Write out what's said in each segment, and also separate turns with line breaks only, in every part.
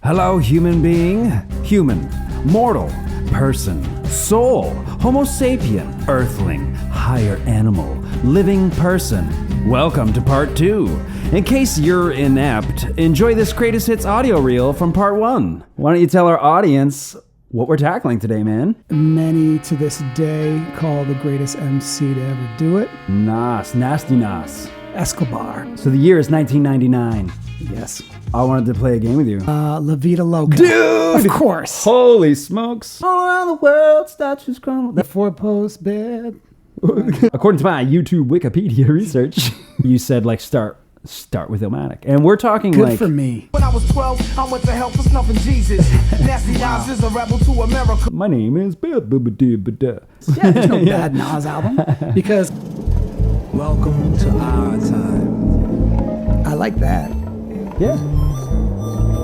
Hello, human being, human, mortal, person, soul, homo sapien, earthling, higher animal, living person. Welcome to part 2. In case you're inept, enjoy this greatest hits audio reel from part 1. Why don't you tell our audience what we're tackling today, man?
Many to this day call the greatest MC to ever do it.
Nasty Nas.
Escobar.
So the year is 1999.
Yes.
I wanted to play a game with you.
La Vida Loca.
Dude!
Of course.
Holy smokes. All around the world, statues crumble.
The four-post bed.
According to my YouTube Wikipedia research, you said start with Illmatic. And we're talking
Good for me.
When I was 12, I went to hell for snuffing Jesus. Nasty Nas is a rebel to America.
My name is
Yeah, there's no bad Nas album. Because
Welcome to our time.
I like that.
Yeah.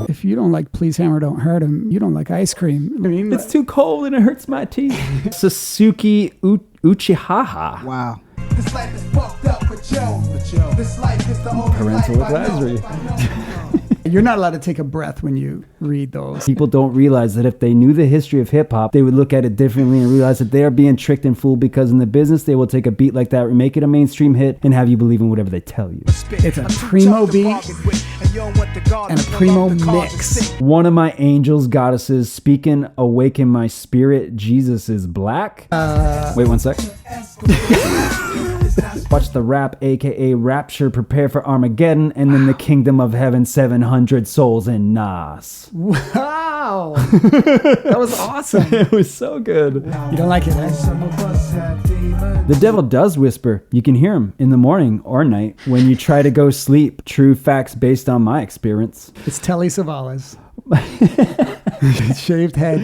If you don't like Please Hammer, Don't Hurt Him, you don't like ice cream. I mean,
It's too cold and it hurts my teeth. Sasuke Uchiha.
wow.
This life is fucked up, but yo, this life is the only
Parental
life I know.
advisory.
You're not allowed to take a breath when you read those.
People don't realize that if they knew the history of hip-hop, they would look at it differently and realize that they are being tricked and fooled, because in the business, they will take a beat like that, make it a mainstream hit, and have you believe in whatever they tell you.
It's a primo beat and a primo mix.
One of my angels, goddesses, speaking, awaken my spirit, Jesus is black. Wait 1 sec. Watch the rap, aka Rapture, prepare for Armageddon, and then the kingdom of heaven, 700 souls in Nas.
Wow. That was awesome.
It was so good.
You don't like it, eh?
The devil does whisper. You can hear him in the morning or night when you try to go sleep. True facts based on my experience.
It's Telly Savalas. Shaved head,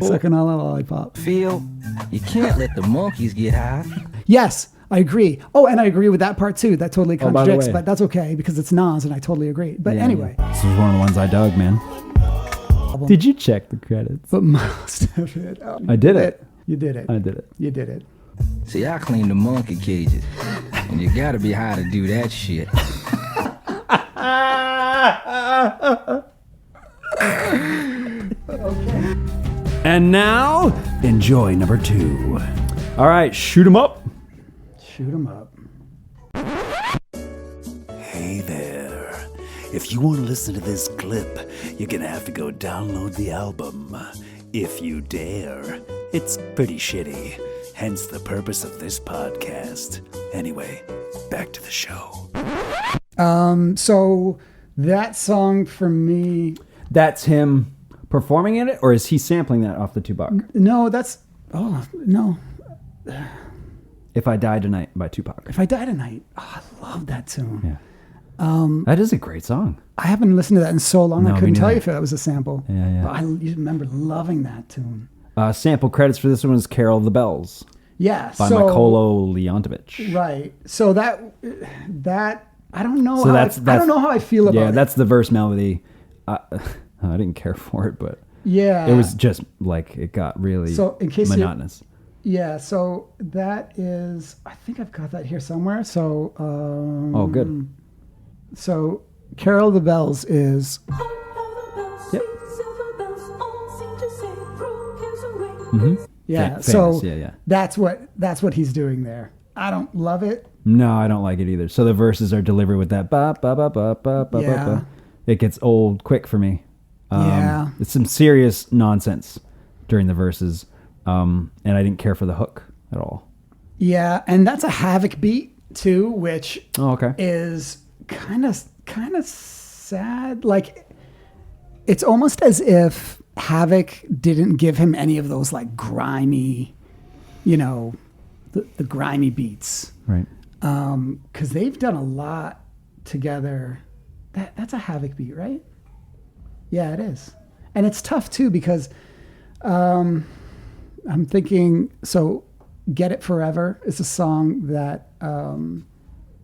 sucking on a lollipop.
Phil, you can't let the monkeys get high.
Yes, I agree. Oh, and I agree with that part too. That totally
by the
contradicts,
way.
but that's okay because it's Nas and I totally agree. But anyway.
Yeah. This was one of the ones I dug, man. Did you check the credits?
But most of it. Oh,
I did it.
You did it.
I did it.
You did it.
See, I clean the monkey cages, and you gotta be high to do that shit.
And now, enjoy number 2. All right, shoot 'em up.
Shoot 'em up.
Hey there. If you want to listen to this clip, you're gonna have to go download the album. If you dare. It's pretty shitty. Hence the purpose of this podcast. Anyway, back to the show.
So that song for me,
That's him performing in it, or is he sampling that off the Tupac?
no, that's, oh, no.
If I Die Tonight by Tupac.
If I Die Tonight, oh, I love that tune.
Yeah. That is a great song.
I haven't listened to that in so long,
No,
I
me
couldn't tell
neither.
you if that was a sample.
Yeah, yeah.
But I remember loving that tune.
Sample credits for this one was Carol of the Bells
Yeah,
by
so,
Mikolo Leontovich.
right. So that I don't know.
So
how
that's
I don't know how I feel about
yeah,
it.
that's the verse melody. I didn't care for it, but
Yeah,
it was just it got really
So, in case you-
monotonous.
Yeah, so that is. I think I've got that here somewhere. So.
Oh, good.
So, Carol of the Bells is.
Yep.
Yeah.
Famous,
So
yeah.
that's what he's doing there. I don't love it.
No, I don't like it either. So the verses are delivered with that ba ba ba ba ba ba
Yeah.
ba. It gets old quick for me.
Yeah.
It's some serious nonsense during the verses, and I didn't care for the hook at all.
Yeah, and that's a Havoc beat too, which
Oh, okay.
is kind of sad. Like, it's almost as if Havoc didn't give him any of those grimy, the grimy beats,
Right.
because they've done a lot together. That's a Havoc beat, right? Yeah, it is, and it's tough too because I'm thinking. So, "Get It Forever" is a song that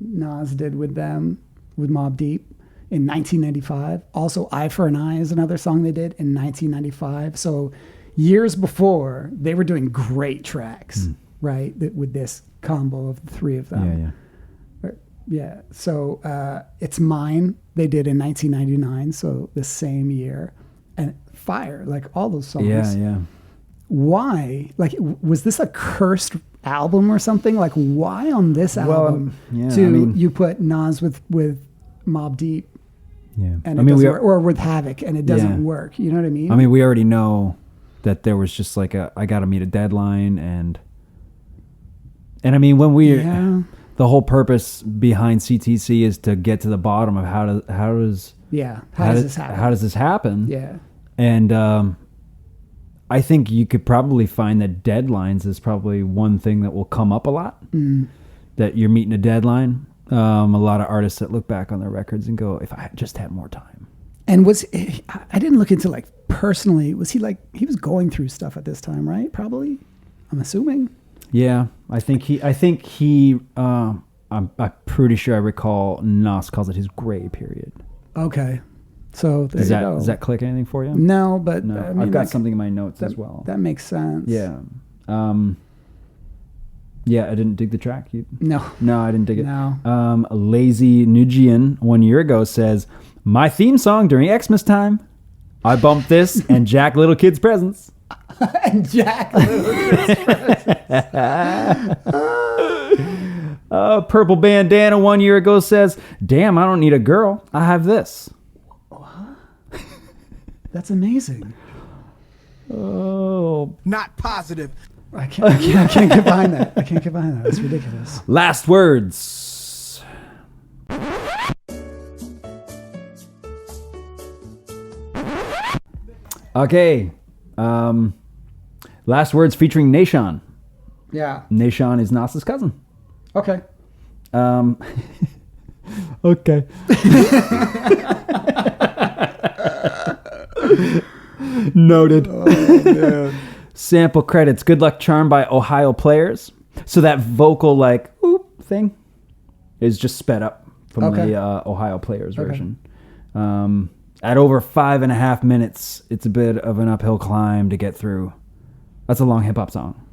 Nas did with them, with Mobb Deep, in 1995. Also, "Eye for an Eye" is another song they did in 1995. So years before, they were doing great tracks, right? With this combo of the three of them. Yeah. So "It's Mine" they did in 1999, so the same year. and fire, like all those songs.
Yeah.
Why? Like, was this a cursed album or something? Like, why on this album you put Nas with Mobb Deep?
Yeah.
And or with Havoc, and it doesn't work. You know what I mean?
I mean, we already know that there was just like I got to meet a deadline, and I mean, when the whole purpose behind CTC is to get to the bottom of how does this happen? How does this happen?
Yeah.
And I think you could probably find that deadlines is probably one thing that will come up a lot. That you're meeting a deadline. A lot of artists that look back on their records and go, if I just had more time.
And I didn't look into like personally, was he was going through stuff at this time, right? Probably, I'm assuming.
Yeah, I think he. I'm pretty sure I recall Nas calls it his gray period.
Okay, so there you go.
Does that click anything for you?
No, but
no.
I mean,
I've got something in my notes
that,
as well.
That makes sense.
Yeah. Yeah, I didn't dig the track.
No,
I didn't dig it.
No.
Lazy Nugian 1 year ago says, my theme song during Xmas time. I bumped this and Jack Little Kid's Presents.
And Jack Little Kid's Presents.
Purple Bandana 1 year ago says, damn, I don't need a girl. I have this.
That's amazing.
Oh.
Not positive.
I can't get behind that. I can't get behind that. It's ridiculous.
Last words. Okay. Last words featuring Nation.
Yeah.
Nation is Nas's cousin.
Okay.
Okay. Noted.
Oh, man.
Sample credits. Good Luck Charm by Ohio Players. So that vocal like oop thing is just sped up from the Ohio Players version. At over 5.5 minutes, it's a bit of an uphill climb to get through. That's a long hip hop song.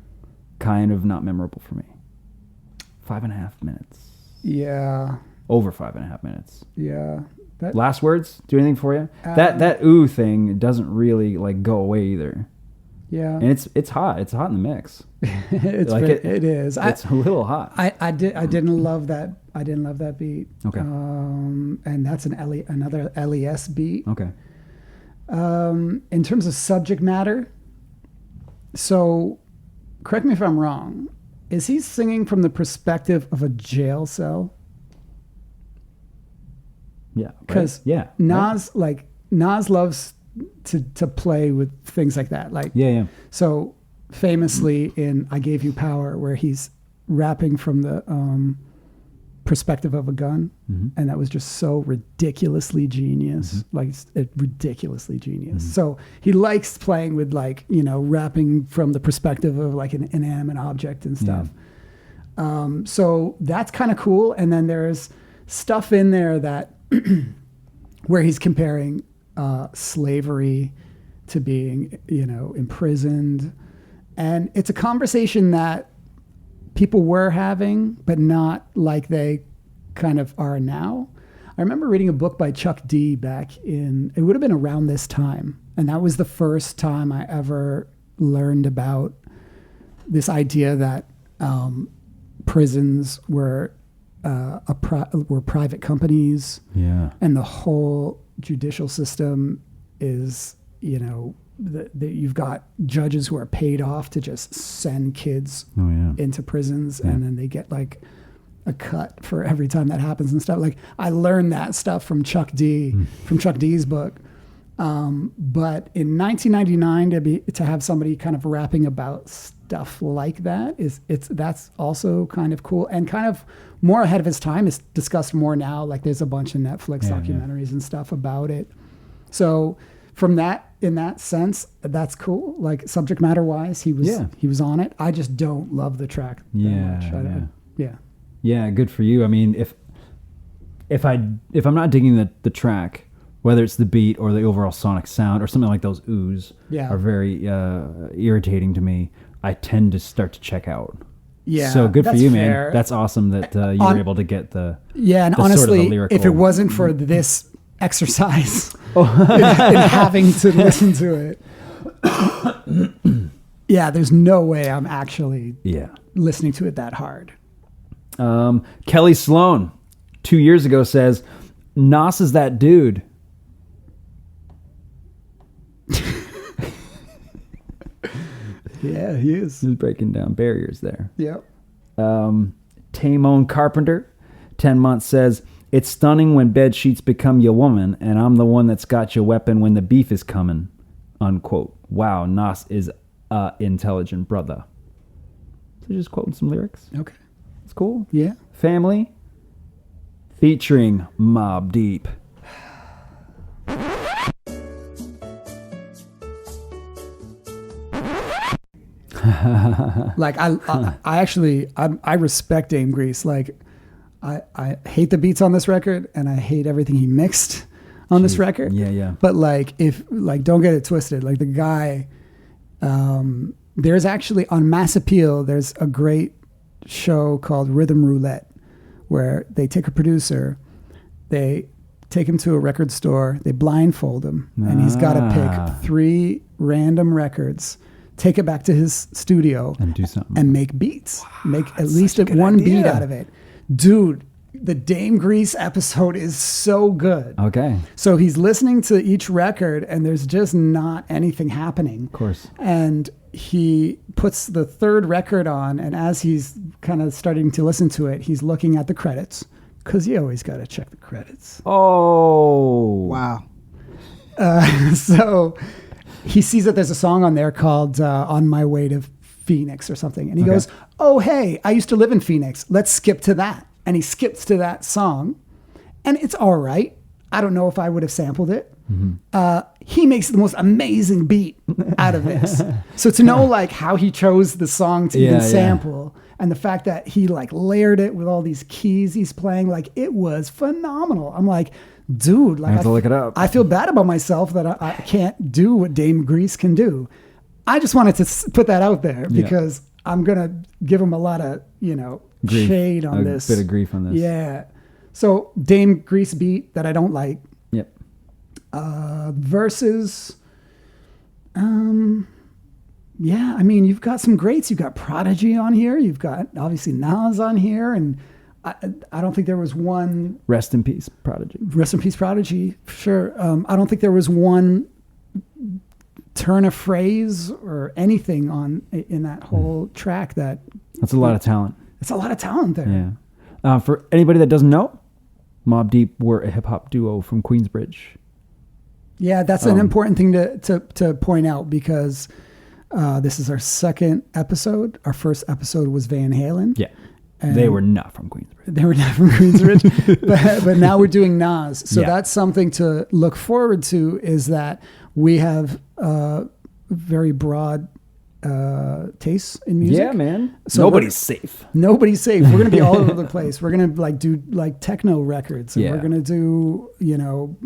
Kind of not memorable for me. 5.5 minutes.
Yeah.
Over 5.5 minutes.
Yeah.
Last words? Do anything for you? That ooh thing doesn't really like go away either.
Yeah.
And it's hot. It's hot in the mix.
It is.
It's a little hot.
I didn't love that. I didn't love that beat.
Okay.
And that's another LES beat.
Okay.
In terms of subject matter, so correct me if I'm wrong. Is he singing from the perspective of a jail cell?
Yeah.
Because Nas loves to play with things like that. Like So famously in "I Gave You Power," where he's rapping from the perspective of a gun, and that was just so ridiculously genius, ridiculously genius. So he likes playing with rapping from the perspective of like an inanimate object and stuff. So that's kind of cool. And then there's stuff in there that where he's comparing slavery to being, imprisoned. And it's a conversation that people were having, but not like they kind of are now. I remember reading a book by Chuck D it would have been around this time. And that was the first time I ever learned about this idea that prisons were private companies. Yeah. And the whole judicial system is, you've got judges who are paid off to just send kids into prisons, and then they get like a cut for every time that happens and stuff. Like I learned that stuff from Chuck D's book. But in 1999 to have somebody kind of rapping about stuff like that that's also kind of cool and kind of more ahead of his time. It's discussed more now. Like there's a bunch of Netflix documentaries and stuff about it. So from that, in that sense, that's cool. Like subject matter wise, he was on it. I just don't love the track that much.
Yeah, good for you. I mean, if I'm not digging the track, whether it's the beat or the overall sonic sound or something like those oohs are very irritating to me, I tend to start to check out. Yeah. So good for you, fair. Man. That's awesome that you were able to get the
and honestly, sort of the lyrical, if it wasn't for this exercise, in having to listen to it. Yeah, there's no way I'm actually listening to it that hard.
Kelly Sloan, 2 years ago, says, Nas is that dude.
Yeah, he is.
He's breaking down barriers there.
Yep.
Tamone Carpenter, 10 months, says, it's stunning when bed sheets become your woman, and I'm the one that's got your weapon when the beef is coming, unquote. Wow, Nas is a intelligent brother. So just quoting some lyrics.
Okay.
It's cool.
Yeah.
Family, featuring Mobb Deep.
Like I respect Dame Grease. Like I hate the beats on this record and I hate everything he mixed on this record.
Yeah.
But don't get it twisted. Like the guy, there's actually on Mass Appeal, there's a great show called Rhythm Roulette where they take a producer, they take him to a record store, they blindfold him, and he's got to pick 3 random records, take it back to his studio
and do something
and make beats. Make at least one beat out of it. Dude, the Dame Grease episode is so good.
Okay.
So he's listening to each record and there's just not anything happening.
Of course.
And he puts the 3rd record on, and as he's kind of starting to listen to it, he's looking at the credits because you always got to check the credits.
Oh.
Wow. So he sees that there's a song on there called On My Way to Phoenix or something. And he goes, oh, hey, I used to live in Phoenix. Let's skip to that. And he skips to that song. And it's all right. I don't know if I would have sampled it. Mm-hmm. He makes the most amazing beat out of this. So to know like how he chose the song to even sample and the fact that he like layered it with all these keys he's playing, like it was phenomenal. I'm like, dude, like
I have to look it up.
I feel bad about myself that I can't do what Dame Grease can do. I just wanted to put that out there because I'm going to give him a lot of,
grief.
Shade on this.
A bit of grief on this.
Yeah. So Dame Grease beat that I don't like.
Yep.
Versus, yeah, I mean, you've got some greats. You've got Prodigy on here. You've got obviously Nas on here. And I don't think there was one.
Rest in peace, Prodigy.
Rest in peace, Prodigy. Sure. I don't think there was one turn of phrase or anything in that whole track that's
a lot of talent.
It's a lot of talent there.
Yeah. For anybody that doesn't know, Mobb Deep were a hip hop duo from Queensbridge.
Yeah, that's an important thing to point out because this is our 2nd episode. Our first episode was Van Halen.
Yeah. They were not from Queensbridge.
They were not from Queensbridge. but now we're doing Nas. So that's something to look forward to, is that we have very broad tastes in music.
Yeah, man.
So
nobody's safe.
Nobody's safe. We're going to be all over the place. We're going to do techno records. And we're going to do,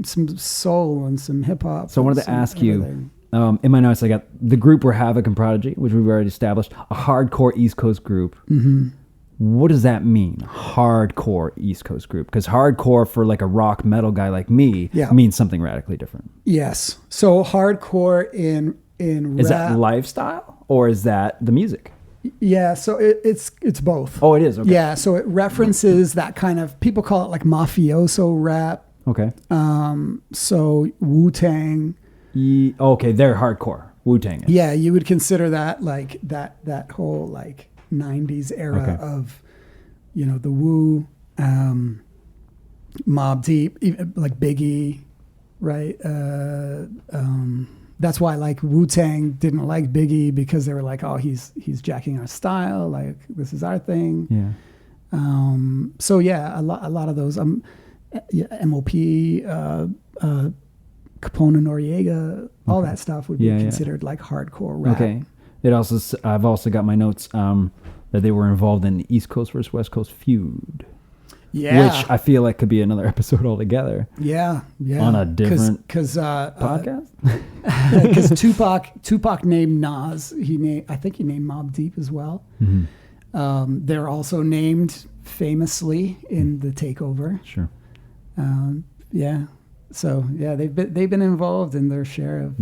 some soul and some hip hop.
So I wanted to ask you, in my notes, I got the group were Havoc and Prodigy, which we've already established, a hardcore East Coast group. Mm-hmm. What does that mean? Hardcore East Coast group? Because hardcore for like a rock metal guy like me means something radically different.
Yes. So hardcore in
is
rap,
that lifestyle or is that the music?
Yeah, so it's both.
Oh, it is. Okay.
Yeah, so it references that kind of, people call it like mafioso rap.
Okay.
So Wu-Tang.
Okay, they're hardcore. Wu-Tang.
Yeah, you would consider that like that whole like 90s era of, the Wu, Mobb Deep, even like Biggie, right? That's why like Wu-Tang didn't like Biggie, because they were like, oh, he's jacking our style. Like, this is our thing.
Yeah.
So yeah, a lot of those, MOP, Capone and Noriega, all that stuff would be considered like hardcore rap.
Okay. I've also got my notes, that they were involved in the East Coast versus West Coast feud.
Yeah.
Which I feel like could be another episode altogether.
Yeah. Yeah.
On a different
podcast? Because Tupac named Nas. I think he named Mobb Deep as well. Mm-hmm. They're also named famously in the Takeover.
Sure.
Yeah. So yeah, they've been involved in their share of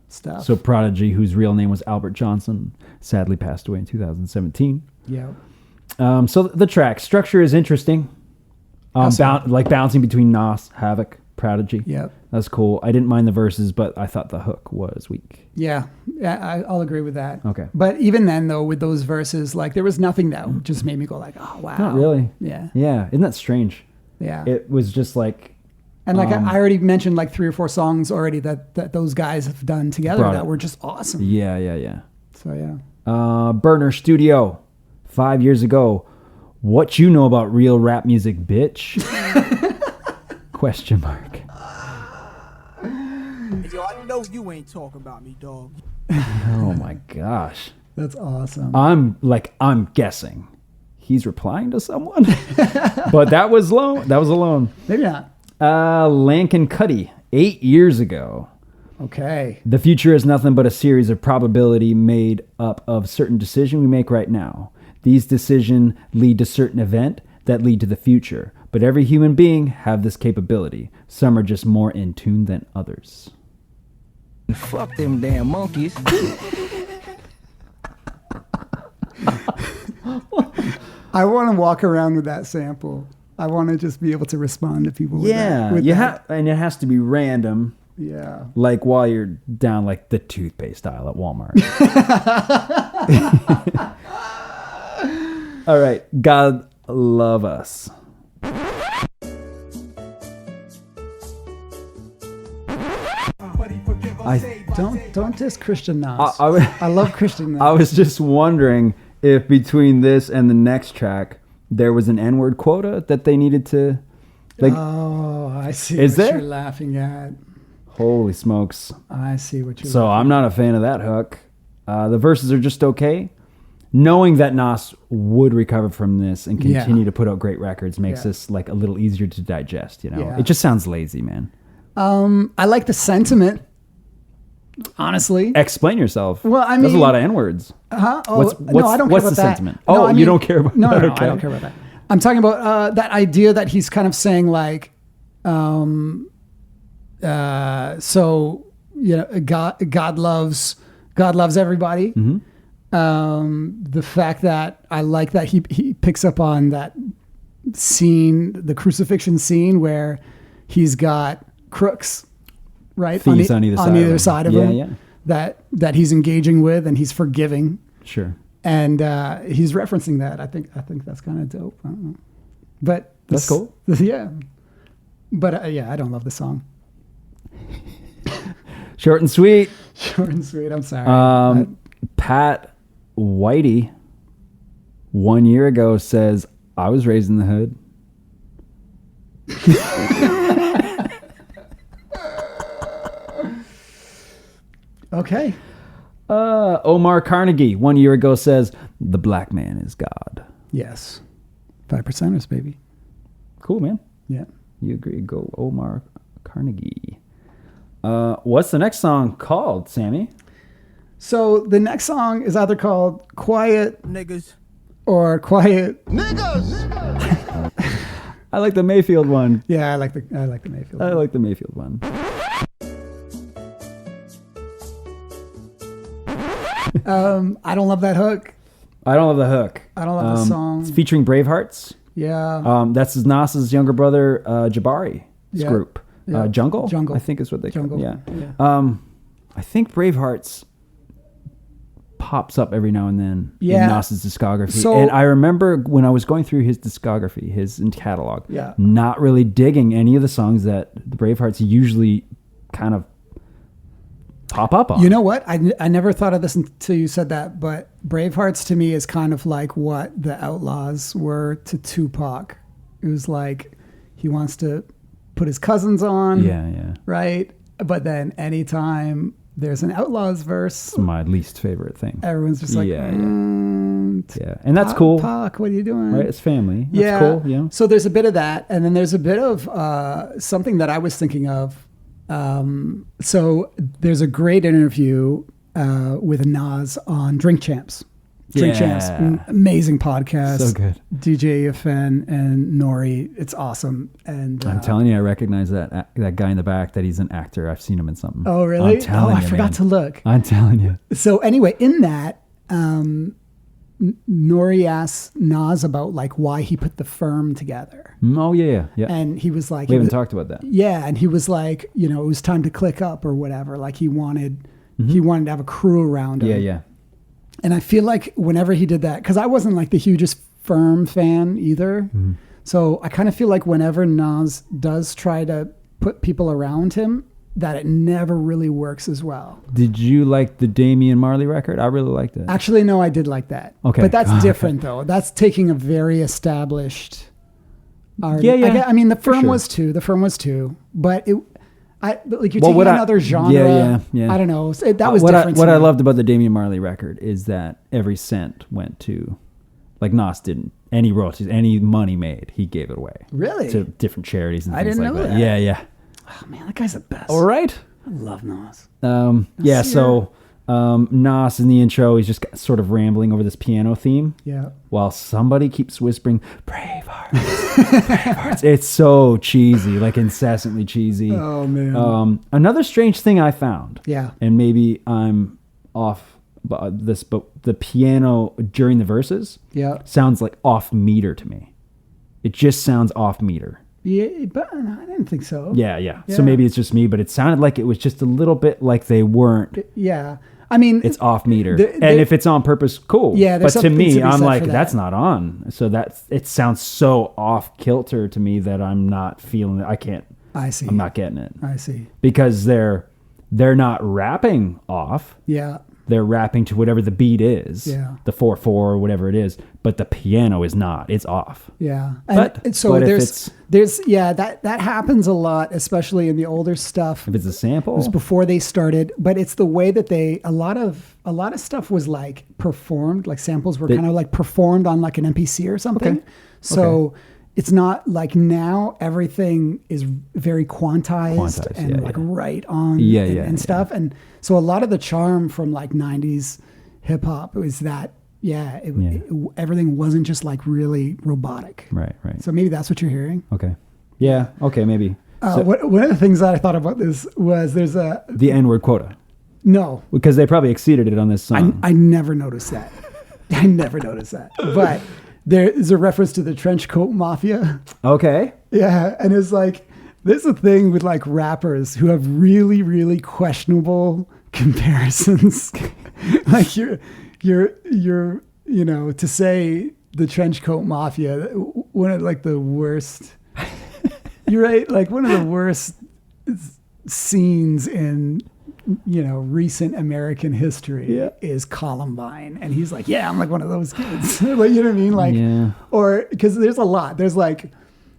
stuff.
So Prodigy, whose real name was Albert Johnson, sadly passed away in 2017.
Yeah.
So the track structure is interesting. Like bouncing between Nas, Havoc, Prodigy.
Yep.
That's cool. I didn't mind the verses, but I thought the hook was weak.
Yeah, I'll agree with that.
Okay.
But even then, though, with those verses, like there was nothing that just made me go like, oh wow.
Not really.
Yeah.
Yeah. Isn't that strange?
Yeah.
It was just like.
And like I already mentioned like 3 or 4 songs already that those guys have done together that were just awesome.
Yeah.
So yeah.
Burner Studio, 5 years ago. What you know about real rap music, bitch? Question mark.
Yo, I know you ain't talking about me, dog.
Oh my gosh.
That's awesome.
I'm guessing he's replying to someone. But that was alone.
Maybe not.
Lankin Cuddy, 8 years ago.
Okay.
The future is nothing but a series of probability made up of certain decisions we make right now. These decisions lead to certain event that lead to the future. But every human being have this capability. Some are just more in tune than others.
Fuck them damn monkeys.
I want to walk around with that sample. I want to just be able to respond to people with that.
And it has to be random.
Yeah.
Like while you're down like the toothpaste aisle at Walmart. All right. God love us.
Don't diss Christian Nas. I love Christian Nas.
I was just wondering if between this and the next track there was an N-word quota that they needed to like.
Oh, I see
is
what
there?
you're laughing at.
Holy smokes.
I see what you're
So I'm not a fan of that hook. The verses are just okay. Knowing that Nas would recover from this and continue to put out great records makes this like a little easier to digest, you know?
Yeah.
It just sounds lazy, man.
I like the sentiment, honestly.
Explain yourself.
Well, I mean...
There's a lot of N-words.
Huh? Oh,
What's
no, I don't care
what's
about
the
that.
sentiment?
No,
Oh,
I mean,
you don't care about
no,
that?
No,
okay.
I don't care about that. I'm talking about that idea that he's kind of saying like, so, you know, God loves everybody.
Mm-hmm.
The fact that I like that he picks up on that scene, the crucifixion scene where he's got crooks, right?
Thieves on either
side of him. Yeah. That he's engaging with and he's forgiving.
Sure.
And he's referencing that. I think that's kind of dope. I don't know. But
that's cool.
Yeah. But I don't love the song.
Short and sweet.
Short and sweet. I'm sorry.
Pat Whitey 1 year ago says, I was raised in the hood.
Okay.
Omar Carnegie 1 year ago says, the black man is God.
Yes. 5%ers, baby.
Cool, man.
Yeah.
You agree. Go Omar Carnegie. What's the next song called, Sammy?
So the next song is either called Quiet
Niggas.
or Quiet.
Niggas!
I like the Mayfield one.
Yeah, I like the Mayfield.
I like the Mayfield one.
I don't love that hook.
I don't love the hook.
I don't love the song.
It's featuring Bravehearts.
Yeah.
That's Nas's younger brother, Jabari's group.
Yeah.
Jungle,
I
think is what they call it. Yeah.
Yeah.
I think Bravehearts pops up every now and then
Yeah.
in Nas's discography.
So-
And I remember when I was going through his discography, his catalog,
Yeah.
not really digging any of the songs that the Bravehearts usually kind of pop up on.
You know what? I never thought of this until you said that, but Bravehearts to me is kind of like what the Outlaws were to Tupac. It was like he wants to put his cousins on.
Yeah.
Right? But then anytime there's an Outlaws verse,
It's my least favorite thing.
everyone's just like,
Yeah. And that's cool.
Pac, what are you doing?
Right? It's family. That's cool. Yeah.
So there's a bit of that. And then there's a bit of something that I was thinking of. So there's a great interview with Nas on Drink Champs. Drink Champs, amazing podcast.
So good.
DJ FN and Nori, it's awesome. And
I'm telling you, I recognize that guy in the back, that he's an actor. I've seen him in something.
Oh, really?
I'm telling you,
I forgot to look.
I'm telling you.
So anyway, in that, Nori asks Nas about like why he put the firm together.
Oh, yeah.
And he was like,
we haven't talked about that.
Yeah, and he was like, you know, it was time to click up or whatever. Like he wanted to have a crew around him.
Yeah.
And I feel like whenever he did that, because I wasn't like the hugest firm fan either. So I kind of feel like whenever Nas does try to put people around him, that it never really works as well.
Did you like the Damian Marley record? I really liked it.
Actually, no, I did like that.
Okay.
But that's different though. That's taking a very established artist.
Yeah.
I mean, the firm
sure.
was too, but you're
Well,
taking another genre.
Yeah.
I don't know. That was
what
different.
What I loved about the Damian Marley record is that every cent went to, like Nas didn't, any royalties, any money made, he gave it away.
Really?
To different charities and
I
things
didn't
like
know
that.
that.
Yeah.
Oh man, that guy's the best.
All right.
I love Nas.
So Nas in the intro, he's just sort of rambling over this piano theme.
Yeah.
While somebody keeps whispering, Bravehearts, Bravehearts. It's so cheesy, like incessantly cheesy.
Oh man.
Another strange thing I found.
Yeah.
And maybe I'm off this, but the piano during the verses sounds like off meter to me. It just sounds off meter.
Yeah, but I didn't think so.
Yeah. So maybe it's just me, but it sounded like it was just a little bit like they weren't.
Yeah. I mean,
It's off meter. And if it's on purpose, cool.
Yeah,
but
there's
to
something
me,
to be
I'm
said
like,
for that.
that's not on. So it sounds so off kilter to me that I'm not feeling it. I can't.
I see.
I'm not getting it.
I see.
Because they're not rapping off.
Yeah.
They're rapping to whatever the beat is.
Yeah.
The 4/4 or whatever it is. But the piano is not. It's off.
Yeah.
But
that happens a lot, especially in the older stuff.
If it's a sample.
It was before they started, but it's the way that a lot of stuff was like performed, like samples were kind of like performed on like an MPC or something.
Okay.
So it's not like now everything is very quantized and like right on and stuff. And so a lot of the charm from like 90s hip hop was that, everything wasn't just like really robotic.
Right.
So maybe that's what you're hearing.
Okay. Yeah. Okay. Maybe.
One of the things that I thought about this was
the N-word quota.
No.
Because they probably exceeded it on this song.
I never noticed that. But there is a reference to the trench coat mafia.
Okay.
Yeah. And it's like, there's a thing with like rappers who have really, really questionable comparisons. Like you're, to say the trench coat mafia, one of like the worst, you're right. Like one of the worst scenes in, recent American history is Columbine. And he's like, I'm like one of those kids. Like, you know what I mean? Like, or because there's a lot, there's like,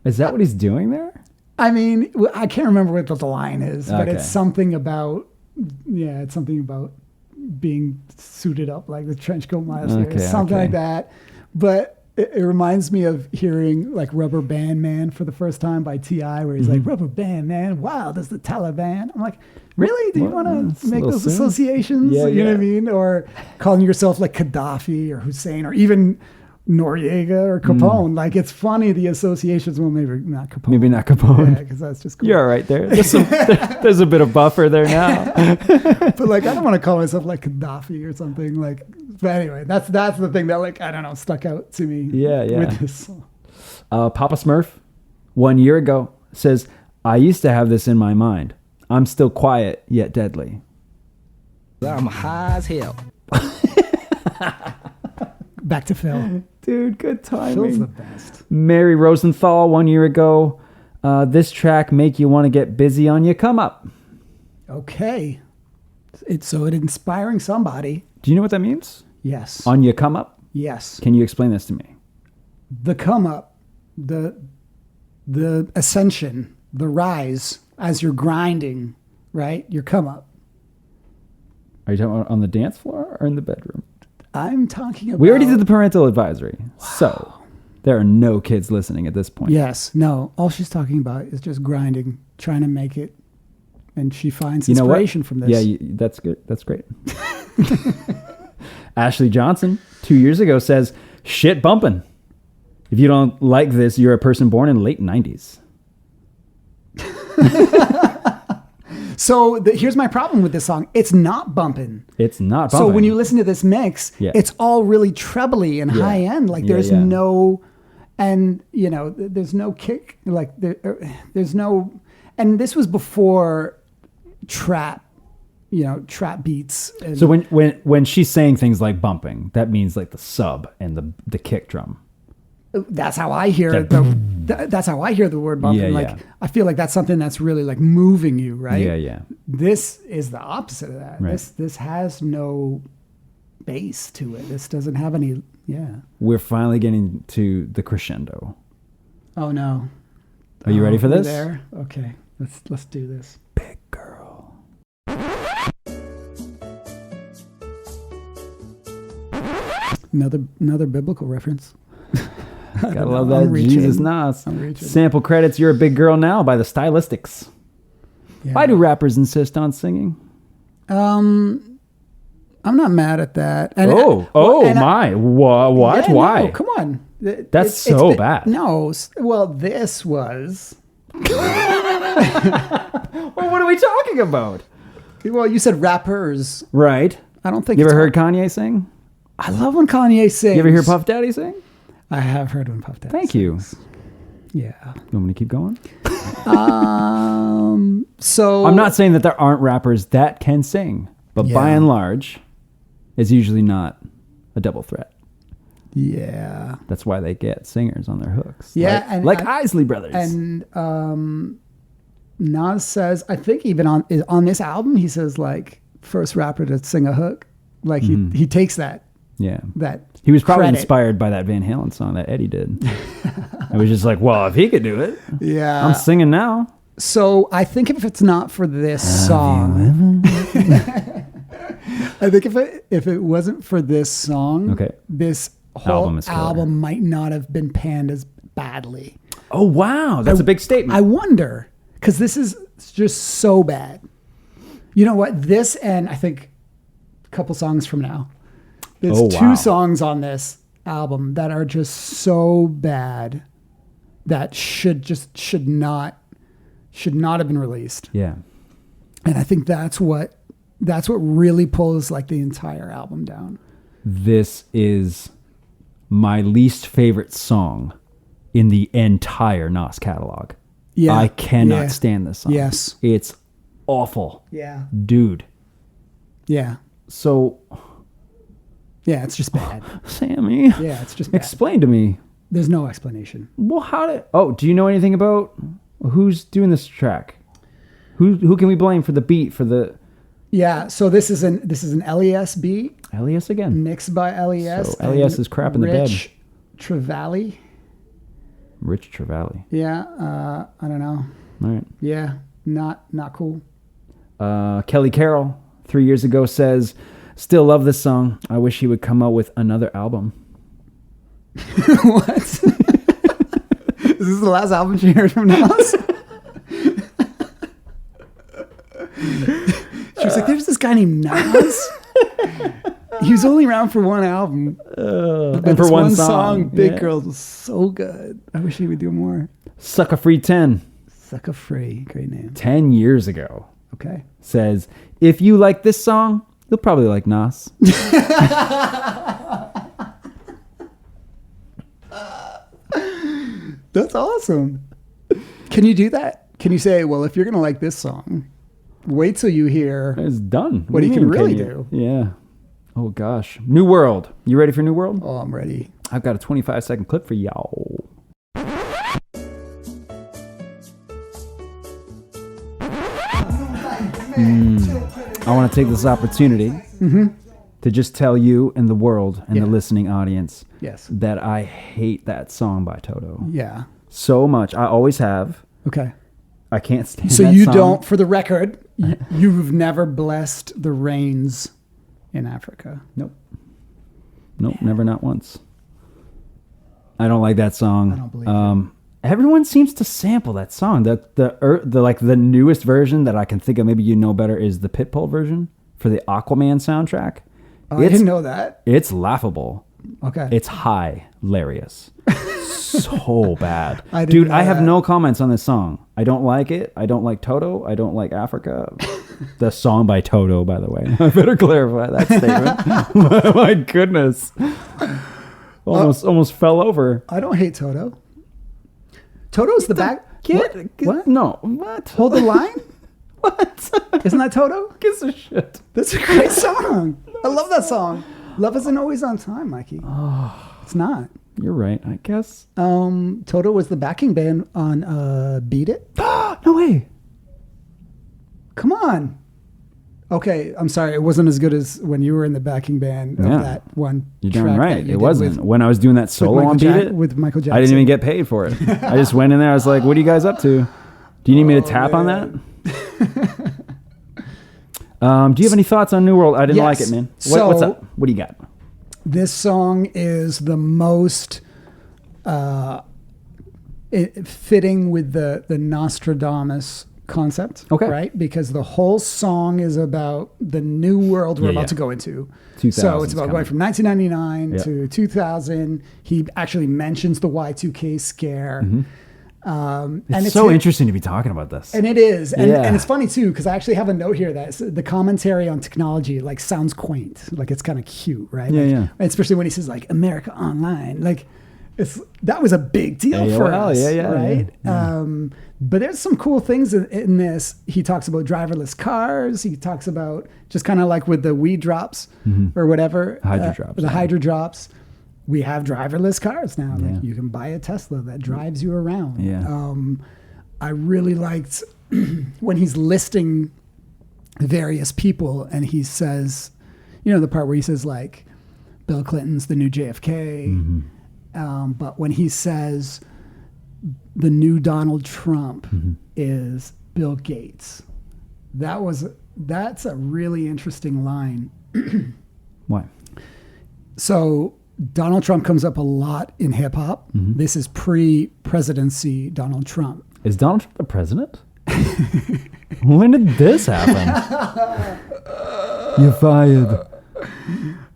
is that what he's doing there?
I mean, I can't remember what the line is, but
Okay.
it's something about, being suited up like the trench coat master, something like that. But it reminds me of hearing like Rubber Band Man for the first time by T.I., where he's like, Rubber Band Man, wow, there's the Taliban. I'm like, really? Do you want to make those associations? You know what I mean? Or calling yourself like Gaddafi or Hussein or even Noriega or Capone. Like, it's funny, the associations. Well, maybe not Capone. Yeah, because that's just cool.
You're all right there. There's a bit of buffer there now.
But like, I don't want to call myself like Gaddafi or something. Like, but anyway, that's the thing that like, I don't know, stuck out to me. With this song.
Papa Smurf, 1 year ago, says, I used to have this in my mind. I'm still quiet, yet deadly.
I'm high as hell.
Back to Phil.
Dude, good timing.
Phil's the best.
Mary Rosenthal, 1 year ago, this track make you want to get busy on your come up.
Okay. It's inspiring somebody.
Do you know what that means?
Yes.
On your come up?
Yes.
Can you explain this to me?
The come up, the ascension, the rise as you're grinding, right? Your come up.
Are you talking about on the dance floor or in the bedroom?
I'm talking about...
We already did the parental advisory. Wow. So there are no kids listening at this point.
Yes. No. All she's talking about is just grinding, trying to make it. And she finds inspiration from this.
Yeah, that's good. That's great. Ashley Johnson, 2 years ago, says, shit bumping. If you don't like this, you're a person born in late 90s.
So here's my problem with this song. It's not bumping.
It's not bumping.
So when you listen to this mix,
Yeah.
it's all really trebly and high end. Like there's no, and you know, there's no kick. Like there's no, and this was before trap, you know, trap beats. And
So when she's saying things like bumping, that means like the sub and the kick drum.
that's how I hear
That-
that's how I hear the word bumping.
Yeah,
like
yeah.
I feel like that's something that's really like moving you, right?
Yeah, yeah.
This is the opposite of that.
Right.
This has no bass to it. This doesn't have any. Yeah.
We're finally getting to the crescendo.
Oh no.
Are you ready for
we're
this?
There. Okay. Let's do this.
Big girl.
Another biblical reference.
Gotta love
I'm
that
reaching.
Jesus Nas.
I'm reaching.
Sample credits You're a Big Girl Now by the Stylistics.
Yeah.
Why do rappers insist on singing?
I'm not mad at that. And
What?
Yeah,
Why?
No, come on.
That's so bad.
No. Well, this was.
Well, what are we talking about?
Well, you said rappers.
Right.
I don't think
You
it's
ever heard Kanye sing?
I love when Kanye sings.
You ever hear Puff Daddy sing?
I have heard when Puff Daddy
Thank you.
sings. Yeah.
You want me to keep going?
So
I'm not saying that there aren't rappers that can sing, but by
Yeah.
and large, it's usually not a double threat.
Yeah.
That's why they get singers on their hooks.
Yeah,
like
and
Isley Brothers.
And Nas says, I think even on this album, he says like first rapper to sing a hook. Like he takes that
yeah.
that
He was probably
credit.
inspired by that Van Halen song that Eddie did. It was just like, well, if he could do it,
Yeah.
I'm singing now.
So I think if it's not for this song, I think if it wasn't for this song,
Okay.
this whole
Album is killer.
album might not have been panned as badly.
Oh, wow. That's a big statement.
I wonder, because this is just so bad. You know what? This and I think a couple songs from now. There's
Oh,
two
wow.
songs on this album that are just so bad that should not have been released.
yeah.
And I think that's what really pulls like the entire album down.
This is my least favorite song in the entire Nas catalog.
Yeah.
I cannot
Yeah.
stand this song.
Yes.
It's awful.
Yeah.
Dude.
Yeah.
So,
Yeah, it's just bad.
Sammy,
Yeah, it's just bad.
explain to me.
There's no explanation.
Well, do you know anything about who's doing this track? Who can we blame for the beat, for the
Yeah, so this is an LES beat
LES again?
mixed by LES.
So LES
and
is crap in the bed.
Rich Trevally.
Rich Trevally.
Yeah, I don't know.
All right.
Yeah, not cool.
Kelly Carroll, 3 years ago, says, still love this song. I wish he would come out with another album.
What? Is this the last album she heard from Nas? She was like, "There's this guy named Nas. He was only around for one album, but
and for
this
one song,
Big
yeah.
Girls was so good. I wish he would do more."
Sucker Free 10,
Sucker Free, great name.
10 years ago,
Okay.
says, if you like this song, you'll probably like Nas.
That's awesome. Can you do that? Can you say, well, if you're going to like this song, wait till you hear
It's done.
what
do
he
you
can
mean,
really
you?
do?
Yeah. Oh, gosh. New World. You ready for New World?
Oh, I'm ready.
I've got a 25-second clip for y'all. I want to take this opportunity to just tell you and the world and the
Yeah.
listening audience
Yes.
that I hate that song by Toto
Yeah.
so much. I always have.
Okay.
I can't stand
So
that
you
song.
don't, for the record, you've never blessed the rains in Africa.
Nope. Nope, never, not once. I don't like that song.
I don't believe
Everyone seems to sample that song. The newest version that I can think of, maybe you know better, is the Pitbull version for the Aquaman soundtrack.
Oh, I didn't know that.
It's laughable.
Okay.
It's hilarious. So bad.
I didn't
Dude,
know
I have
that.
no comments on this song. I don't like it. I don't like Toto. I don't like Africa. The song by Toto, by the way. I better clarify that statement. My goodness. Almost fell over.
I don't hate Toto. Toto's the back kid? What?
No. What?
Hold the line?
What?
Isn't that Toto?
Gives a shit.
That's a great song. I love that song. Love isn't always on time, Mikey. Oh, it's not.
You're right, I guess.
Toto was the backing band on Beat It.
No way.
Come on. Okay, I'm sorry. It wasn't as good as when you were in the backing band of
Yeah.
that one.
You're darn
track
right.
that you
It
did
wasn't.
with
When I was doing that solo
Michael
on Beat It,
with Michael Jackson.
I didn't even get paid for it. I just went in there. I was like, what are you guys up to? Do you need me to tap on that? Do you have any thoughts on New World? I didn't like
Yes.
it, man.
So-
What's up? What do you got?
This song is the most fitting with the Nostradamus concept,
Okay.
right? Because the whole song is about the new world we're
Yeah,
about
yeah.
to go into.
2000's
So it's about
coming.
going from 1999
Yeah.
to 2000. He actually mentions the Y2K scare. And
It's so
hit-
interesting to be talking about this.
And it is. And,
Yeah.
and it's funny too, because I actually have a note here that the commentary on technology like sounds quaint. Like it's kind of cute, right?
Yeah,
Like,
yeah.
especially when he says like America Online. Like that was a big deal for
AOL,
us.
yeah, yeah,
right.
yeah.
But there's some cool things in this. He talks about driverless cars. He talks about just kind of like with the weed drops or whatever.
Hydro drops,
The
yeah.
hydro drops. We have driverless cars now.
Yeah.
Like you can buy a Tesla that drives you around.
Yeah.
I really liked when he's listing various people and he says, the part where he says like Bill Clinton's the new JFK. But when he says the new Donald Trump is Bill Gates, that's a really interesting line.
Why?
So Donald Trump comes up a lot in hip hop. This is pre-presidency Donald Trump.
Is Donald Trump the president? When did this happen? You're fired.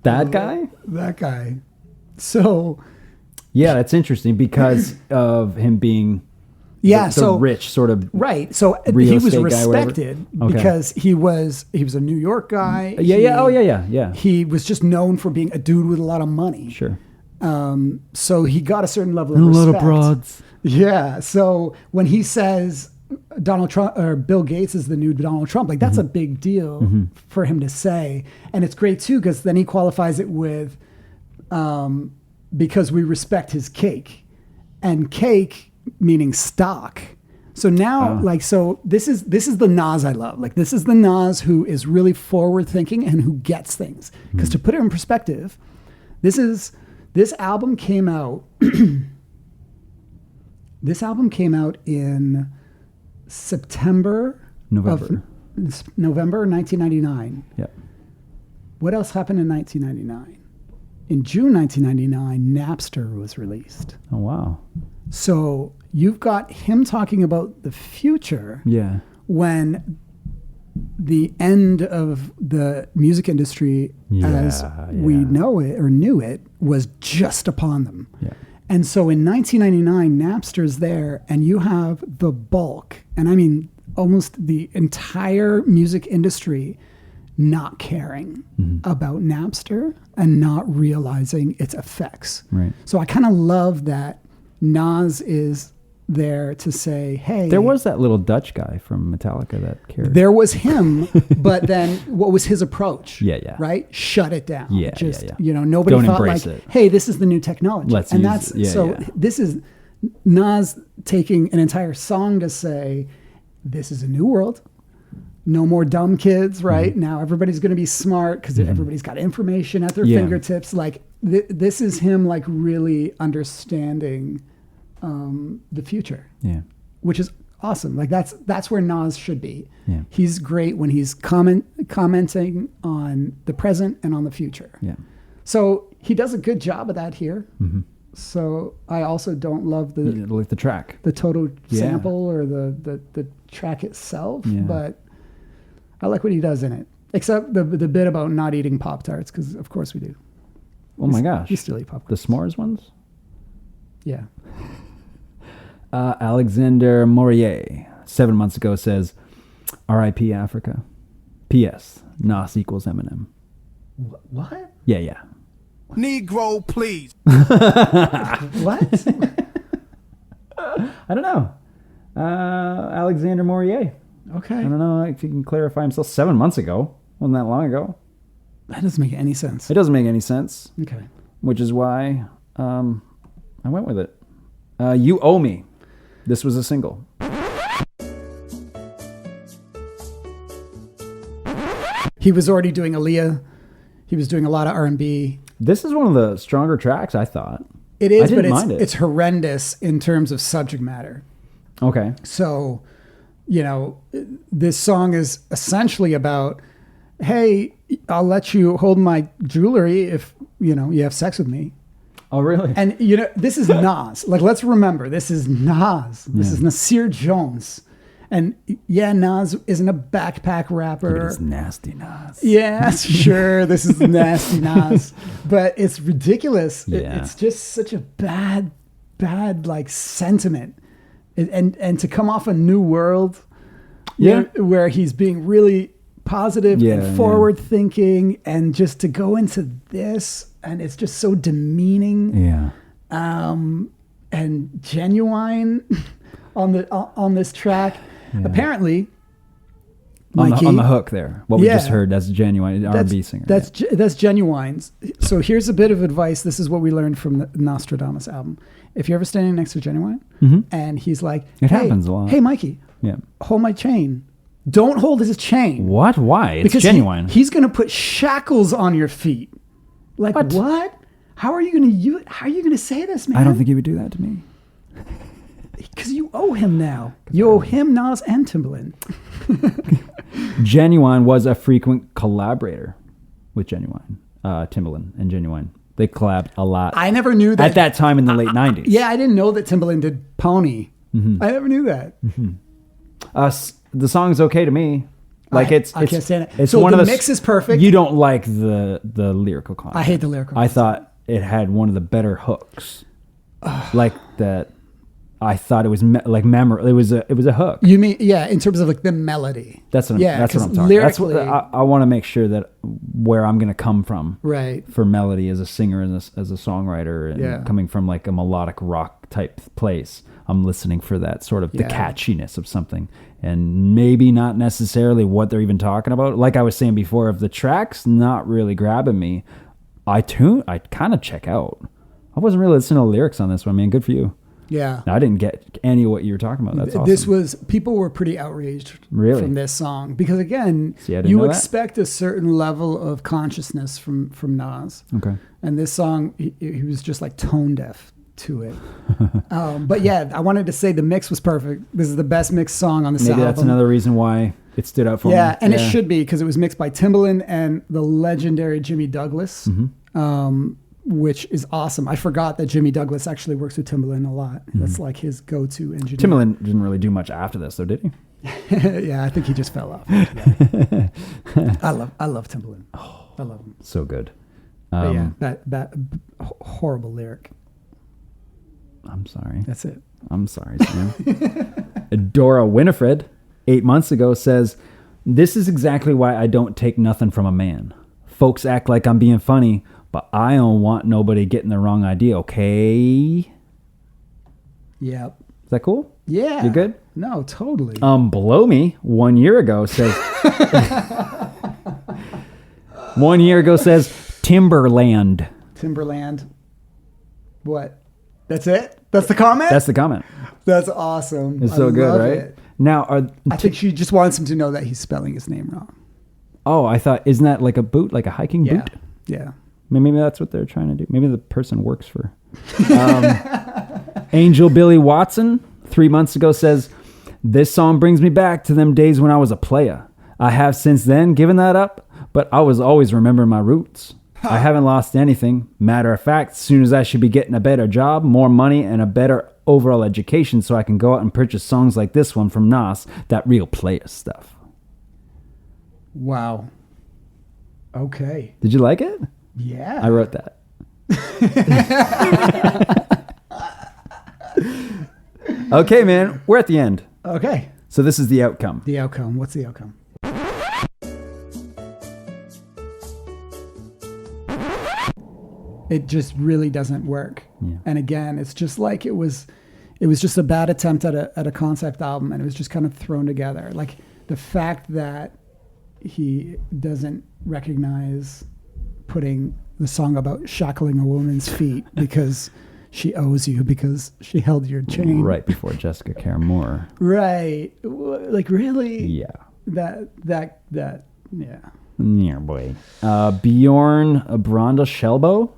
That guy?
That guy. So
Yeah, that's interesting because of him being the rich sort of.
right. So
real
he was
estate guy, whatever?
respected
Okay.
because he was a New York guy.
Yeah. Oh, yeah.
He was just known for being a dude with a lot of money.
Sure.
So he got a certain level of respect. Yeah. So when he says Donald Trump or Bill Gates is the new Donald Trump, like that's a big deal for him to say. And it's great too, because then he qualifies it with, because we respect his cake, and cake meaning stock. So now, this is the Nas I love. Like this is the Nas who is really forward thinking and who gets things. Because to put it in perspective, this album came out. This album came out in November 1999.
Yeah.
What else happened in 1999? In June 1999, Napster was released.
Oh, wow.
So you've got him talking about the future
Yeah.
when the end of the music industry as we know it or knew it was just upon them.
Yeah.
And so in 1999, Napster's there, and you have the bulk, and I mean almost the entire music industry not caring about Napster and not realizing its effects.
Right.
So I kind of love that Nas is there to say, hey.
There was that little Dutch guy from Metallica that cared.
There was him, but then what was his approach?
Yeah.
Right? Shut it down.
Yeah,
Just,
yeah.
Nobody
Don't
thought
embrace
like,
it.
hey, this is the new technology.
Let's
and
use
that's
it. Yeah,
so
yeah.
this is Nas taking an entire song to say, this is a new world. No more dumb kids, right? Now everybody's going to be smart because everybody's got information at their fingertips. Like this is him like really understanding the future.
Yeah.
Which is awesome. Like that's where Nas should be.
Yeah.
He's great when he's commenting on the present and on the future.
Yeah.
So he does a good job of that here. So I also don't love
Like the track.
the total
Yeah.
sample or the track itself,
Yeah.
but I like what he does in it. Except the bit about not eating Pop-Tarts, because of course we do.
Oh my gosh.
You still eat popcorn.
The s'mores ones?
Yeah.
Alexander Morier, 7 months ago, says, R.I.P. Africa. P.S. Nas equals Eminem.
What?
Yeah.
Negro, please.
What?
I don't know. Alexander Morier.
Okay.
I don't know if he can clarify himself. 7 months ago. Wasn't that long ago.
That doesn't make any sense.
It doesn't make any sense.
Okay.
Which is why I went with it. You Owe Me. This was a single.
He was already doing Aaliyah. He was doing a lot of R&B.
This is one of the stronger tracks, I thought.
It is,
I didn't
but
mind it.
it's horrendous in terms of subject matter.
Okay.
So, this song is essentially about, hey, I'll let you hold my jewelry if, you have sex with me.
Oh, really?
And, this is Nas. Like, let's remember, this is Nas. This is Nasir Jones. And, yeah, Nas isn't a backpack rapper.
But it's nasty Nas.
Yeah, sure, this is nasty Nas. But it's ridiculous.
Yeah.
It's just such a bad, like, sentiment. And to come off a New World, where he's being really positive and forward thinking, and just to go into this, and it's just so demeaning.
Yeah.
And Genuine on this track.
Yeah.
Apparently,
On
Mikey,
the hook there. What we just heard, that's Genuine R&B singer.
That's Genuine. So here's a bit of advice. This is what we learned from the Nostradamus album. If you're ever standing next to Genuine, and he's like,
It happens a lot.
Hey, Mikey, hold my chain. Don't hold his chain.
What? Why? It's
Because
Genuine.
he's going to put shackles on your feet. Like, what? How are you going to say this, man?
I don't think he would do that to me.
Because you owe him now. You owe him, Nas, and Timbaland.
Genuine was a frequent collaborator with Genuine, Timbaland and Genuine. They collabed a lot.
I never knew that.
At that time in the late 90s.
Yeah, I didn't know that Timbaland did Pony. I never knew that.
The song's okay to me. Like
I can't stand it.
It's
So
one
the
of
mix is perfect.
You don't like the lyrical content.
I hate the lyrical
I thought it had one of the better hooks. Like that. I thought it was memorable. It was a hook.
You mean, in terms of like the melody.
That's what I'm talking. That's what I want to make sure that where I'm going to come from.
Right.
For melody as a singer and as a songwriter, and coming from like a melodic rock type place, I'm listening for that sort of the catchiness of something, and maybe not necessarily what they're even talking about. Like I was saying before, if the track's not really grabbing me, I kind of check out. I wasn't really listening to lyrics on this one, man. Good for you.
Yeah.
I didn't get any of what you were talking about. That's awesome.
People were pretty outraged
Really?
from this song. Because again,
See, I didn't
you
know that.
expect a certain level of consciousness from Nas.
Okay.
And this song, he was just like tone deaf to it. But yeah, I wanted to say the mix was perfect. This is the best mixed song on this
Maybe
album.
that's another reason why it stood out for me.
Yeah, and it should be, because it was mixed by Timbaland and the legendary Jimmy Douglas. Which is awesome. I forgot that Jimmy Douglas actually works with Timbaland a lot. That's like his go-to engineer.
Timbaland didn't really do much after this, though, did he?
Yeah, I think he just fell off. I love Timbaland. I love him.
So good.
But yeah, that horrible lyric.
I'm sorry.
That's it.
I'm sorry, Sam. Dora Winifred, 8 months ago, says, "This is exactly why I don't take nothing from a man. Folks act like I'm being funny, but I don't want nobody getting the wrong idea, okay?"
Yep.
Is that cool?
Yeah.
You good?
No, totally.
Below Me, 1 year ago, says... 1 year ago says, Timberland.
Timberland. What? That's it? That's the comment?
That's the comment.
That's awesome.
It's so good, right?
It.
Now,
I think she just wants him to know that he's spelling his name wrong.
Oh, I thought, isn't that like a boot, like a hiking boot?
Yeah.
Maybe that's what they're trying to do. Maybe the person works for. Angel Billy Watson, 3 months ago, says, "This song brings me back to them days when I was a player. I have since then given that up, but I was always remembering my roots. I haven't lost anything. Matter of fact, as soon as I should be getting a better job, more money, and a better overall education so I can go out and purchase songs like this one from Nas, that real player stuff."
Wow. Okay.
Did you like it?
Yeah.
I wrote that. Okay, man, we're at the end.
Okay.
So this is the outcome.
The outcome. What's the outcome? It just really doesn't work.
Yeah.
And again, it's just like it was just a bad attempt at a concept album, and it was just kind of thrown together. Like the fact that he doesn't recognize putting the song about shackling a woman's feet because she owes you because she held your chain.
Right before Jessica Care Moore.
Right. Like really?
Yeah.
That, yeah.
Yeah, boy. Bjorn Branda Shelbo,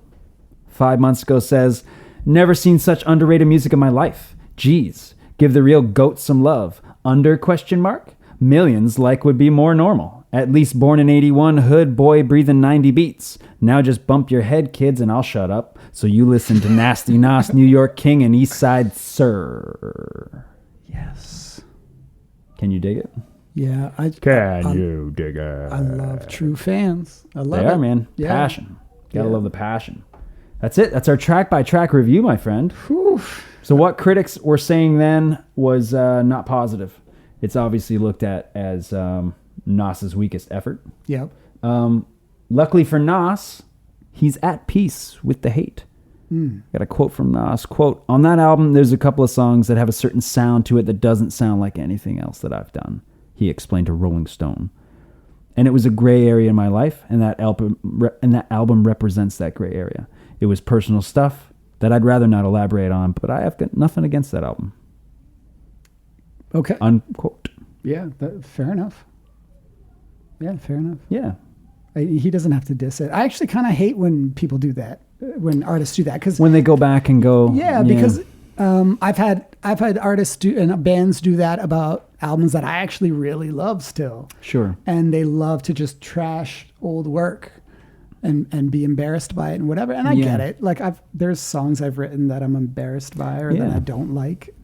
5 months ago, says, never seen such underrated music in my life. Geez, give the real goats some love. Under ? Millions like would be more normal. At least born in 81, hood boy breathing 90 beats. Now just bump your head, kids, and I'll shut up. So you listen to Nasty Nas, New York King, and East Side Sir.
Yes.
Can you dig it?
Yeah.
Can you dig it?
I love true fans. I love
They
it.
are, man.
Yeah.
Passion. Gotta
Yeah.
love the passion. That's it. That's our track-by-track review, my friend.
Whew.
So what critics were saying then was not positive. It's obviously looked at as Nas's weakest effort.
Yep.
Luckily for Nas, he's at peace with the hate. Got a quote from Nas. Quote, on that album, there's a couple of songs that have a certain sound to it that doesn't sound like anything else that I've done, he explained to Rolling Stone. And it was a gray area in my life, and that album represents that gray area. It was personal stuff that I'd rather not elaborate on, but I have got nothing against that album.
Okay.
Unquote.
Yeah. Fair enough. Yeah. Fair enough.
Yeah.
He doesn't have to diss it. I actually kind of hate when people do that, when artists do that, because
When they go back and go...
because I've had artists do and bands do that about albums that I actually really love still.
Sure.
And they love to just trash old work and be embarrassed by it and whatever. And I
Yeah.
get it. Like there's songs I've written that I'm embarrassed by or that
Yeah.
I don't like.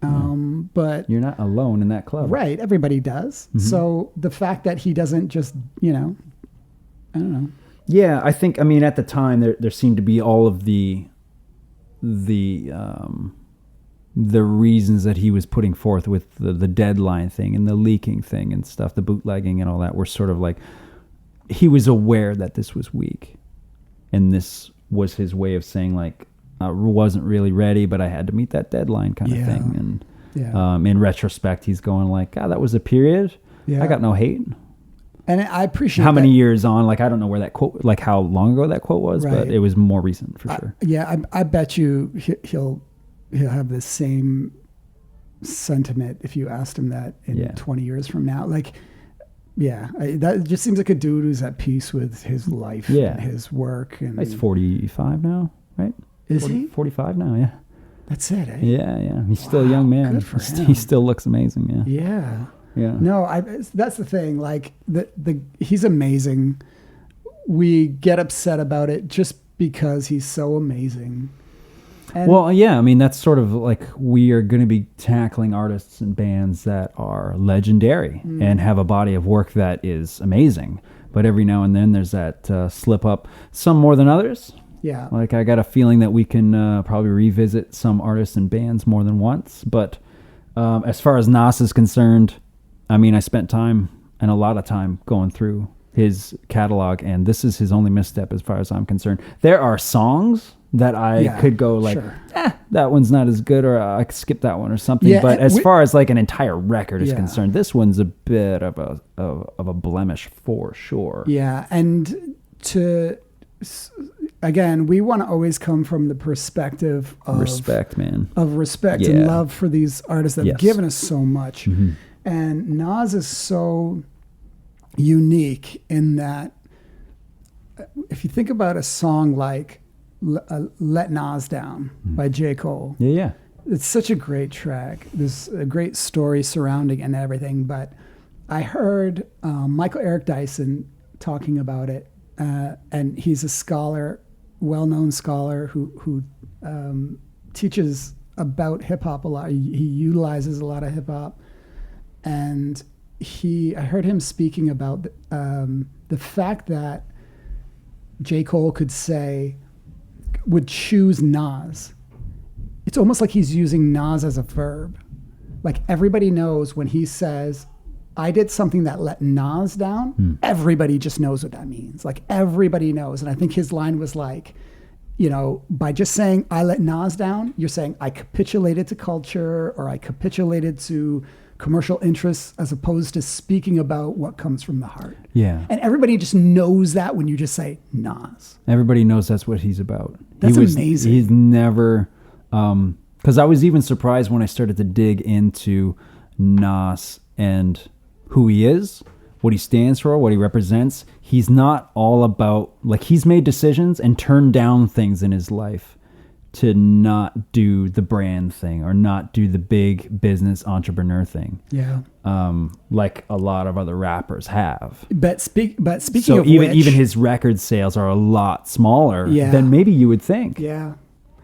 But
You're not alone in that club.
right, everybody does. So the fact that he doesn't just, I don't know.
Yeah, I think, at the time, there seemed to be all of the reasons that he was putting forth with the deadline thing and the leaking thing and stuff, the bootlegging and all that, were sort of like, he was aware that this was weak. And this was his way of saying, like, I wasn't really ready, but I had to meet that deadline kind of
Yeah.
thing. And
Yeah.
in retrospect, he's going like, that was a period.
Yeah.
I got no hate.
And I appreciate
How many
that.
years on? Like, I don't know where that quote, like how long ago that quote was, but
Right.
it was more recent for sure.
I bet you he'll have the same sentiment if you asked him that in
Yeah.
20 years from now. Like, that just seems like a dude who's at peace with his life
Yeah.
and his work. And
He's 45 now, right?
Is
40,
he?
45 now, yeah.
That's it, eh?
Yeah. He's still a young man.
good for him.
He still looks amazing, yeah.
Yeah.
Yeah.
No, that's the thing. Like he's amazing. We get upset about it just because he's so amazing. And
Well, yeah, that's sort of like we are going to be tackling artists and bands that are legendary and have a body of work that is amazing. But every now and then there's that slip up, some more than others.
yeah,
Like, I got a feeling that we can probably revisit some artists and bands more than once. But as far as Nas is concerned, I spent time and a lot of time going through his catalog, and this is his only misstep as far as I'm concerned. There are songs that I could go like,
sure.
that one's not as good, or I could skip that one or something.
Yeah,
but
and
as far as like an entire record is
Yeah.
concerned, this one's a bit of a blemish for sure.
Yeah, and again, we want to always come from the perspective of
Respect, man.
and
Yeah.
love for these artists that have
Yes. Mm-hmm.
given us so much. And Nas is so unique in that if you think about a song like Let Nas Down by J. Cole,
Yeah.
it's such a great track. There's a great story surrounding it and everything. But I heard Michael Eric Dyson talking about it, and he's a scholar, well-known scholar who teaches about hip hop a lot. He utilizes a lot of hip hop, and I heard him speaking about the fact that J. Cole would choose Nas. It's almost like he's using Nas as a verb. Like everybody knows when he says, I did something that let Nas down, everybody just knows what that means. Like everybody knows. And I think his line was like, you know, by just saying I let Nas down, you're saying I capitulated to culture or I capitulated to commercial interests as opposed to speaking about what comes from the heart.
Yeah.
And everybody just knows that when you just say Nas.
Everybody knows that's what he's about.
That's amazing.
He's never, because I was even surprised when I started to dig into Nas and who he is, what he stands for, what he represents. He's not all about, like, he's made decisions and turned down things in his life to not do the brand thing or not do the big business entrepreneur thing.
Yeah.
Like a lot of other rappers have.
But speaking
So
of
even
which,
his record sales are a lot smaller
Yeah.
than maybe you would think.
Yeah.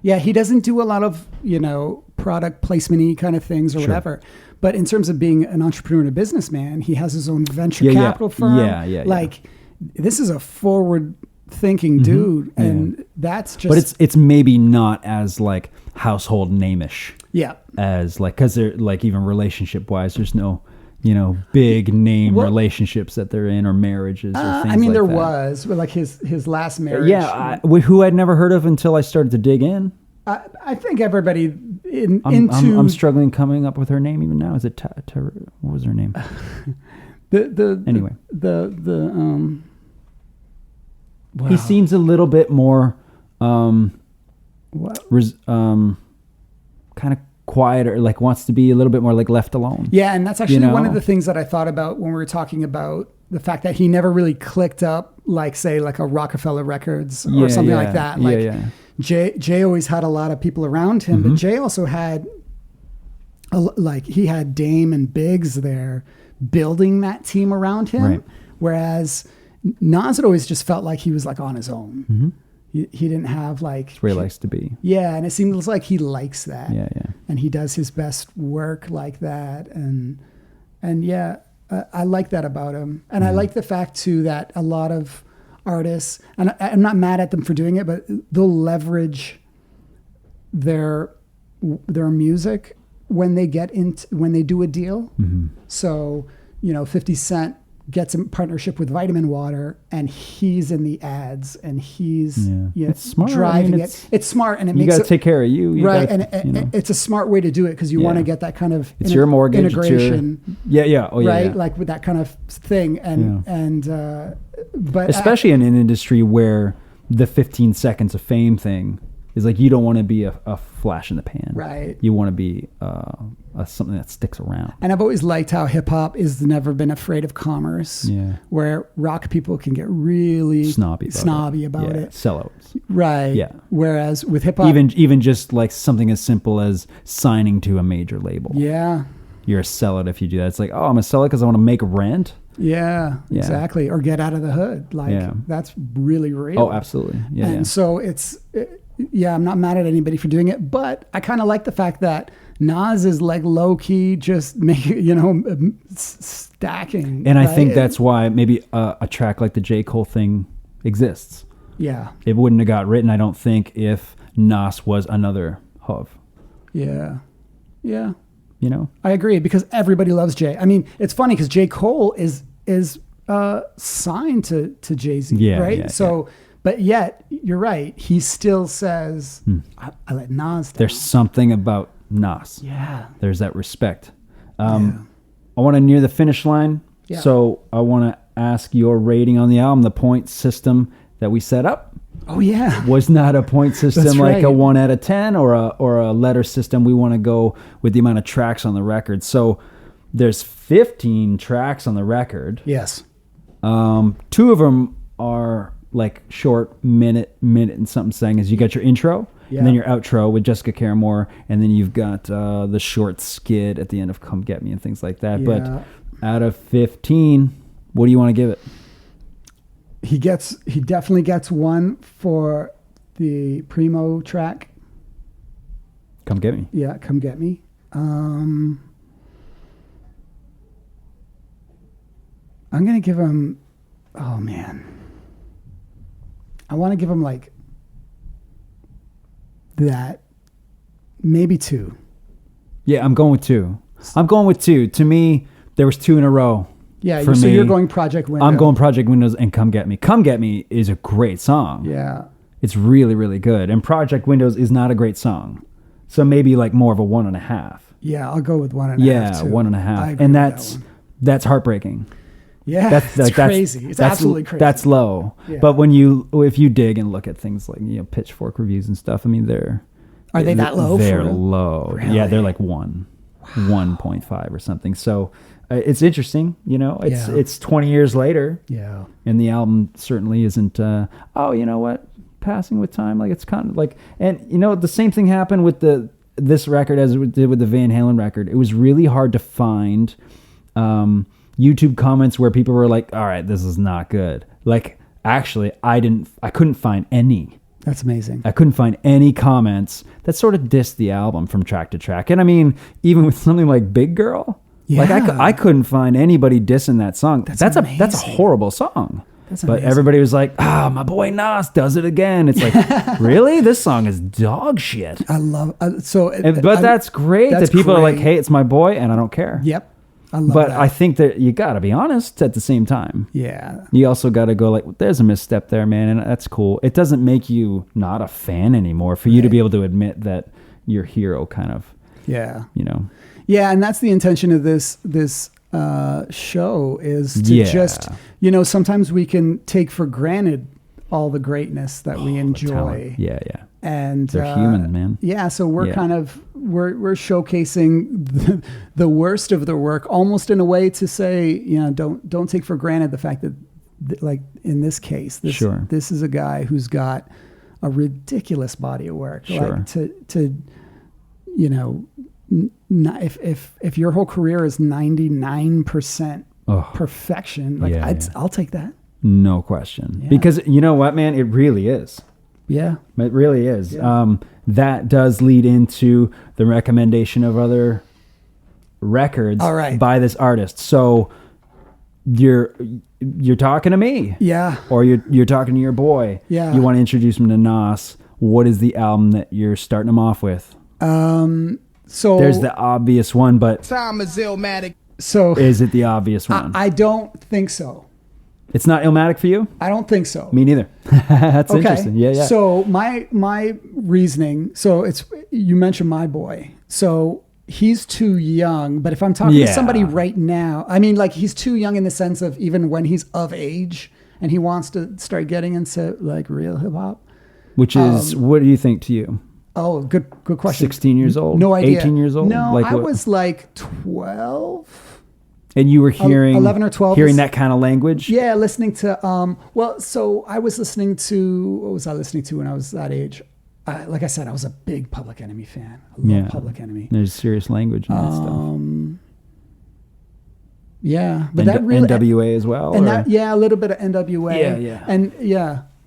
Yeah, he doesn't do a lot of, you know, product placement-y kind of things or whatever. But in terms of being an entrepreneur and a businessman, he has his own venture capital firm.
Yeah.
Like, this is a forward-thinking dude, and that's just...
But it's maybe not as like household name-ish
Yeah.
as like, because they're like, even relationship-wise, there's no, you know, big name relationships that they're in or marriages or things
I mean,
like
there
that.
was, but like his last marriage.
Yeah, who I'd never heard of until I started to dig in.
I think everybody
I'm struggling coming up with her name even now. Is it what was her name? Anyway,
wow.
he seems a little bit more kind of quieter, like wants to be a little bit more like left alone.
Yeah, and that's actually
You know?
one of the things that I thought about when we were talking about the fact that he never really clicked up like, say, like a Rockefeller Records or something like that. Like Jay always had a lot of people around him, but Jay also had he had Dame and Biggs there building that team around him,
Right.
whereas Nas had always just felt like he was like on his own. He didn't have like...
That's where he likes to be.
Yeah, and it seems like he likes that.
Yeah.
And he does his best work like that. And yeah, I like that about him. And I like the fact, too, that a lot of artists, and I'm not mad at them for doing it, but they'll leverage their music when they do a deal. So, you know, 50 Cent gets a partnership with Vitamin Water and he's in the ads and he's
It's smart.
driving
It's
smart, and it
you
makes
got to take care of you.
right.
Gotta,
And it's a smart way to do it because you want to get that kind of
it's your mortgage,
integration.
Right.
Like with that kind of thing. But
especially in an industry where the 15 seconds of fame thing is like, you don't want to be a flash in the pan.
Right.
You want to be something that sticks around.
And I've always liked how hip hop has never been afraid of commerce.
Yeah.
Where rock people can get really
Snobby about
it.
Sellouts.
Right.
Yeah.
Whereas with hip hop,
Even just like something as simple as signing to a major label.
yeah.
You're a sellout if you do that. It's like, oh, I'm a sellout because I want to make rent.
Yeah, exactly. Or get out of the hood. Like that's really real.
Oh, absolutely. Yeah.
And so I'm not mad at anybody for doing it, but I kind of like the fact that Nas is like low key, just making, stacking.
And I think that's why maybe a track like the J. Cole thing exists.
Yeah.
It wouldn't have got written, I don't think, if Nas was another Hov.
Yeah. Yeah.
You know?
I agree because everybody loves Jay. I mean, it's funny because J. Cole is signed to Jay-Z, right?
Yeah,
so, but yet you're right. He still says, I let Nas down.
There's something about Nas.
Yeah.
There's that respect. I want to near the finish line.
Yeah.
So I want to ask your rating on the album. The point system that we set up
Oh yeah.
was not a point system
That's
like
right.
a 1 out of 10 or a letter system. We want to go with the amount of tracks on the record. So there's 15 tracks on the record.
Yes.
2 of them are like short minute and something saying is you got your intro and then your outro with Jessica Caramore, and then you've got the short skit at the end of Come Get Me and things like that.
Yeah.
But out of 15, what do you want to give it?
He definitely gets 1 for the Primo track.
Come Get Me.
Yeah, Come Get Me. I'm going to give him, oh man. I want to give him like that, maybe 2.
Yeah, I'm going with 2. To me, there was 2 in a row.
Yeah,
for
so
me.
you're going Project Window.
I'm going Project Windows and Come Get Me. Come Get Me is a great song.
Yeah.
It's really, really good. And Project Windows is not a great song. So maybe like more of a 1.5.
Yeah, I'll go with 1.5.
Yeah,
too.
1.5.
And
that's heartbreaking.
Yeah, that's crazy. It's absolutely crazy.
That's low.
Yeah.
But if you dig and look at things like Pitchfork reviews and stuff, I mean
are they that low?
They're
for real?
low.
Really?
Yeah, they're like 1.5 or something. So it's interesting. It's 20 years later.
Yeah,
and the album certainly isn't. You know what? Passing with time, like it's kind of like, and the same thing happened with this record as it did with the Van Halen record. It was really hard to find YouTube comments where people were like, all right, this is not good. Like, actually, I couldn't find any.
that's amazing.
I couldn't find any comments that sort of dissed the album from track to track. And I mean, even with something like Big Girl, like I couldn't find anybody dissing that song. That's a horrible song.
That's
but
amazing.
everybody was like, my boy Nas does it again. It's like, really? This song is dog shit.
I love
that's great
that's
that people are like,
great.
hey, it's my boy, and I don't care.
Yep. I love
But
that.
I think that you got to be honest at the same time.
Yeah.
You also got to go like, there's a misstep there, man, and that's cool. It doesn't make you not a fan anymore for you to be able to admit that your hero kind of,
Yeah.
Yeah,
and that's the intention of this show is to just, sometimes we can take for granted all the greatness that we enjoy.
Yeah.
And
They're human, man.
Yeah, so we're kind of we're showcasing the worst of their work, almost in a way to say, don't take for granted the fact that, like in this case, this is a guy who's got a ridiculous body of work.
Sure.
Like if your whole career is 99% perfection, like I'll take that.
No question.
Yeah.
Because you know what, man, it really is.
Yeah.
It really is.
Yeah.
That does lead into the recommendation of other records by this artist. So you're talking to me.
Yeah.
Or you're talking to your boy.
Yeah.
You want to introduce him to Nas. What is the album that you're starting him off with?
So
there's the obvious one, but
Time is Illmatic.
So
is it the obvious one?
I don't think so.
It's not Illmatic for you?
I don't think so.
Me neither. That's interesting. Yeah.
So my reasoning, so you mentioned my boy. So he's too young, but if I'm talking to somebody right now, I mean, like he's too young in the sense of even when he's of age and he wants to start getting into like real hip hop.
Which is, what do you think to you?
Oh, good question.
16 years old?
No idea.
18 years old?
No,
like
I
what?
was like 12.
And you were hearing
11 or 12
hearing that kind of language?
Yeah, listening to so I was listening to, what was I listening to when I was that age? Like I said, I was a big Public Enemy fan. I love Public Enemy.
There's serious language in that stuff.
Yeah, but that really
NWA as well.
And that, a little bit of NWA.
Yeah.
And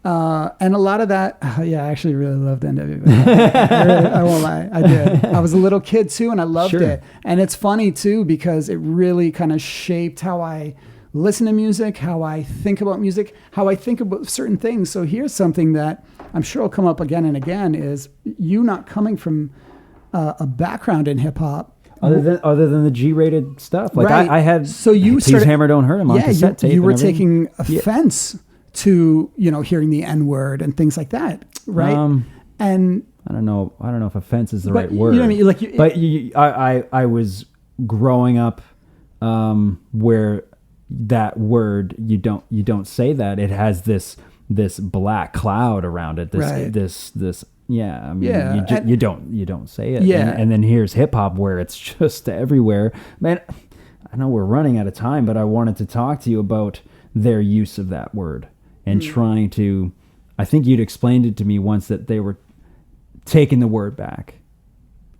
and a lot of that, I actually really loved NWA. I won't lie, I did. I was a little kid too, and I loved it. And it's funny too because it really kind of shaped how I listen to music, how I think about music, how I think about certain things. So here's something that I'm sure will come up again and again: is you not coming from a background in hip hop.
Other than the G-rated stuff, like
right.
I had.
So you
Please
started,
Hammer Don't Hurt Him on cassette tape.
You were
and everything.
taking offense to hearing the N-word and things like that, right? And
I don't know if offense is the right word.
You know what I mean? Like,
I was growing up where that word you don't say that. It has this black cloud around it. This. Yeah, I mean, you don't say it.
Yeah,
and then here's hip hop where it's just everywhere. Man, I know we're running out of time, but I wanted to talk to you about their use of that word and trying to. I think you'd explained it to me once that they were taking the word back.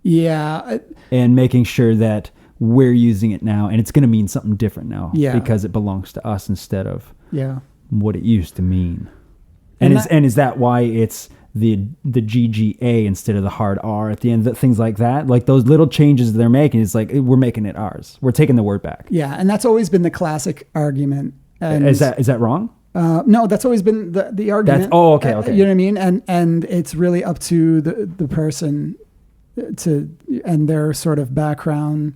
Yeah,
and making sure that we're using it now, and it's going to mean something different now.
Yeah,
because it belongs to us instead of what it used to mean. And is that why it's the GGA instead of the hard R at the end, things like that, like those little changes they're making, is like, we're making it ours. We're taking the word back.
Yeah. And that's always been the classic argument. And
is that wrong?
No, that's always been the argument.
Okay.
You know what I mean? And it's really up to the person and their sort of background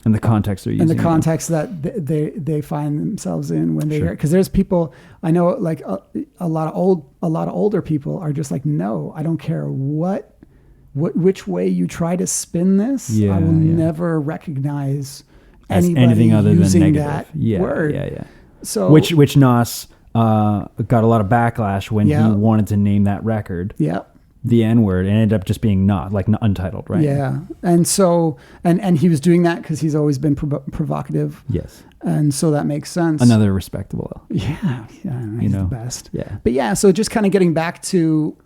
and the context they're using.
and the context that they find themselves in when they hear it. Because there's people I know, like a lot of older people are just like, no, I don't care which way you try to spin this. I will never recognize
as
anybody
anything other
using
than negative.
that word.
Yeah.
So
which Nas got a lot of backlash when he wanted to name that record.
Yeah.
The N word, and ended up just being untitled, right?
Yeah, and so and he was doing that because he's always been provocative.
Yes,
and so that makes sense.
Another respectable.
Yeah, he's the best.
Yeah,
but yeah, so just kind of getting back to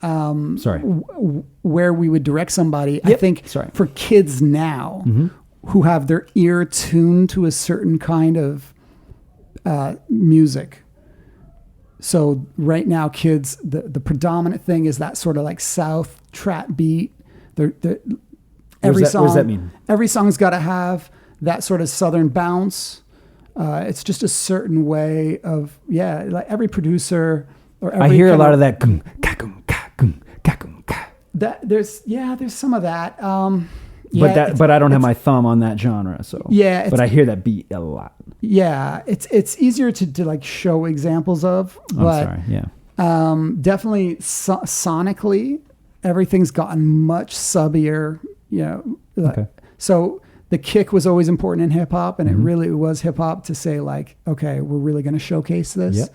where we would direct somebody. I think for kids now who have their ear tuned to a certain kind of music. So right now, kids, the predominant thing is that sort of like South trap beat. What does that mean? Every song's got to have that sort of Southern bounce. It's just a certain way of like every producer or every
I hear a lot of that.
That there's some of that.
But I don't have my thumb on that genre, so but I hear that beat a lot.
Yeah, it's easier to like show examples of, but definitely sonically, everything's gotten much subbier. So the kick was always important in hip hop, and it really was hip hop to say like, okay, we're really going to showcase this.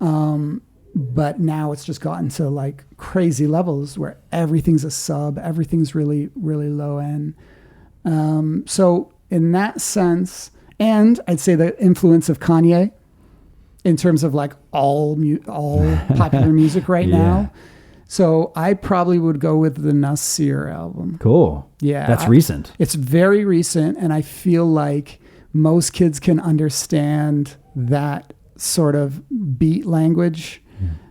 But now it's just gotten to like crazy levels where everything's a sub, everything's really, really low end. So in that sense, and I'd say the influence of Kanye in terms of like all popular music right now. So I probably would go with the Nasir album.
Cool.
Yeah.
That's recent.
It's very recent. And I feel like most kids can understand that sort of beat language.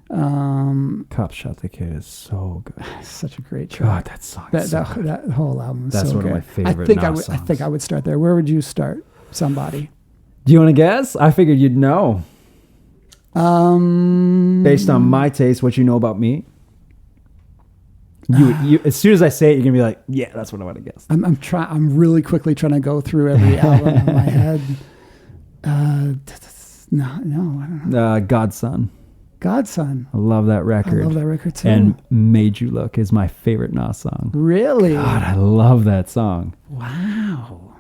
Cop Shot the Kid is so good.
Such a great track.
God, that song.
That whole album is
That's
so
one
good.
of my favorite songs.
I think I would start there. Where would you start? Somebody.
Do you want to guess? I figured you'd know. Based on my taste, what you know about me. You as soon as I say it, you're gonna be like, yeah, that's what I want to guess.
I'm really quickly trying to go through every album in my head. No, I don't know.
Godson.
Godson.
I love that record.
I love that record too.
And Made You Look is my favorite Nas song.
Really?
God, I love that song.
Wow.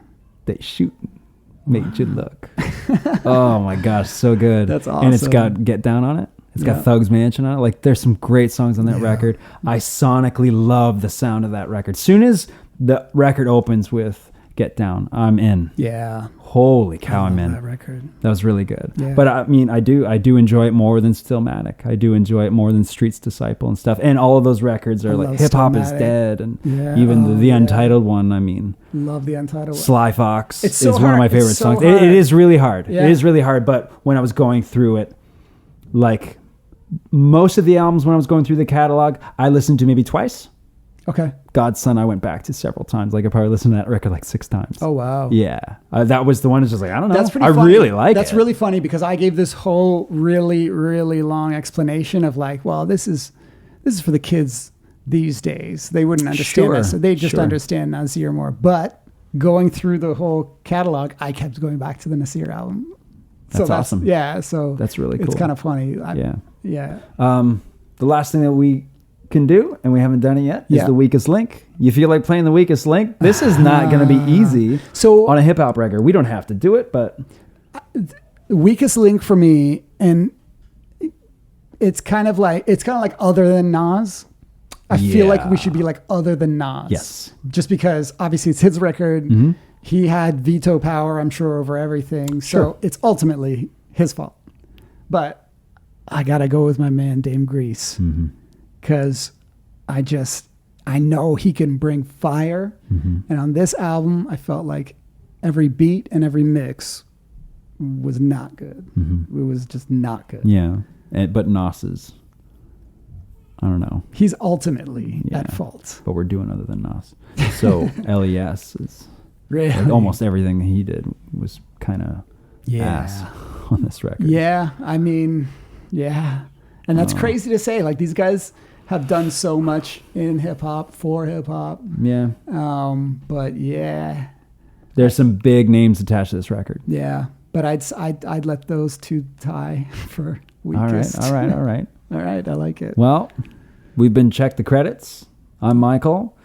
They shoot. Made You Look. Oh my gosh, so good.
That's awesome.
And it's got Get Down on it. It's got Thug's Mansion on it. Like, there's some great songs on that record. I sonically love the sound of that record. Soon as the record opens with Get Down, I'm in.
Yeah.
Holy cow, I'm in.
That record.
That was really good.
Yeah.
But I mean, I do enjoy it more than Stillmatic. I do enjoy it more than Street's Disciple and stuff. And all of those records are like Hip Hop Is Dead, and even the Untitled one. I mean,
love the Untitled one.
Sly Fox
is so
one of my favorite songs. It is really hard.
Yeah.
It is really hard. But when I was going through it, like most of the albums, when I was going through the catalog, I listened to maybe twice.
Okay.
Godson, I went back to several times. Like I probably listened to that record like 6 times.
Oh wow.
Yeah, that was the one. That's just like, I don't know.
That's pretty
I
funny.
really like it.
That's really funny because I gave this whole really, really long explanation of like, well, this is for the kids these days. They wouldn't understand this. So they just understand Nasir more. But going through the whole catalog, I kept going back to the Nasir album.
That's awesome.
Yeah. So
that's really cool.
It's kind of funny.
Yeah. The last thing that we can do, and we haven't done it yet, is the weakest link. You feel like playing the weakest link? This is not going to be easy on a hip hop record. We don't have to do it, but
weakest link for me, and it's kind of like other than Nas. I feel like we should be like other than Nas.
Yes.
Just because obviously it's his record. Mm-hmm. He had veto power, I'm sure, over everything. So it's ultimately his fault. But I got to go with my man, Dame Grease. Because I know he can bring fire. Mm-hmm. And on this album, I felt like every beat and every mix was not good. Mm-hmm. It was just not good.
Yeah. But Nas's, I don't know.
He's ultimately at fault.
But we're doing other than Nas. So LES is
really?
Like almost everything he did was kind of ass on this record.
Yeah. I mean, Yeah. And that's crazy to say. Like, these guys have done so much in hip hop, for hip hop.
Yeah.
But yeah.
There's some big names attached to this record.
Yeah. But I'd let those two tie for weakest.
All right.
All right. I like it.
Well, we've been Check the Credits. I'm Michael.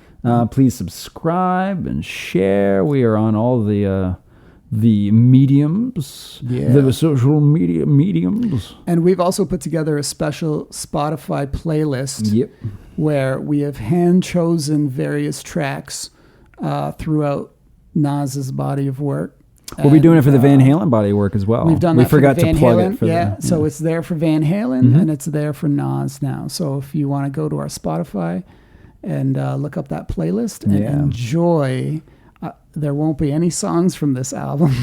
Please subscribe and share. We are on all the mediums, the social media mediums.
And we've also put together a special Spotify playlist where we have hand-chosen various tracks throughout Nas's body of work.
We'll be doing it for the Van Halen body of work as well.
We've done
we
that
forgot
for the Van
to plug
Halen.
it for
So it's there for Van Halen and it's there for Nas now. So if you want to go to our Spotify and look up that playlist and enjoy, there won't be any songs from this album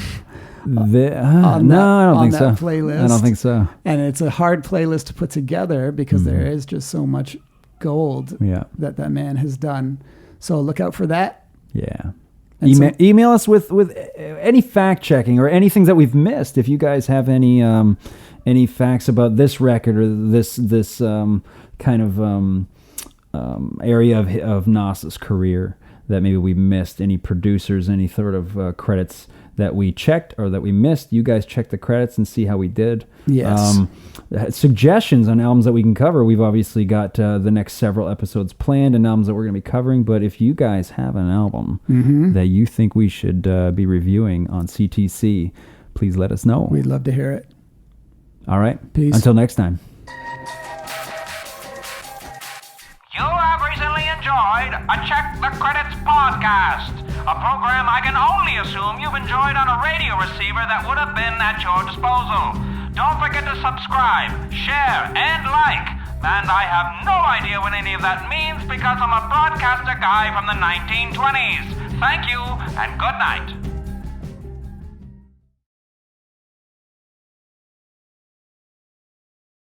I don't think so.
Playlist.
I don't think so.
And it's a hard playlist to put together because there is just so much gold that man has done. So look out for that.
Yeah. Email us with any fact checking or anything that we've missed. If you guys have any facts about this record or this kind of area of Nas's career that maybe we missed, any producers, any sort of credits that we checked or that we missed, you guys check the credits and see how we did.
Yes.
Suggestions on albums that we can cover. We've obviously got the next several episodes planned and albums that we're going to be covering. But if you guys have an album that you think we should be reviewing on CTC, please let us know.
We'd love to hear it.
All right.
Peace.
Until next time.
You have recently enjoyed a Check the Credits podcast, a program I can only assume you've enjoyed on a radio receiver that would have been at your disposal. Don't forget to subscribe, share, and like. And I have no idea what any of that means because I'm a broadcaster guy from the 1920s. Thank you, and good night.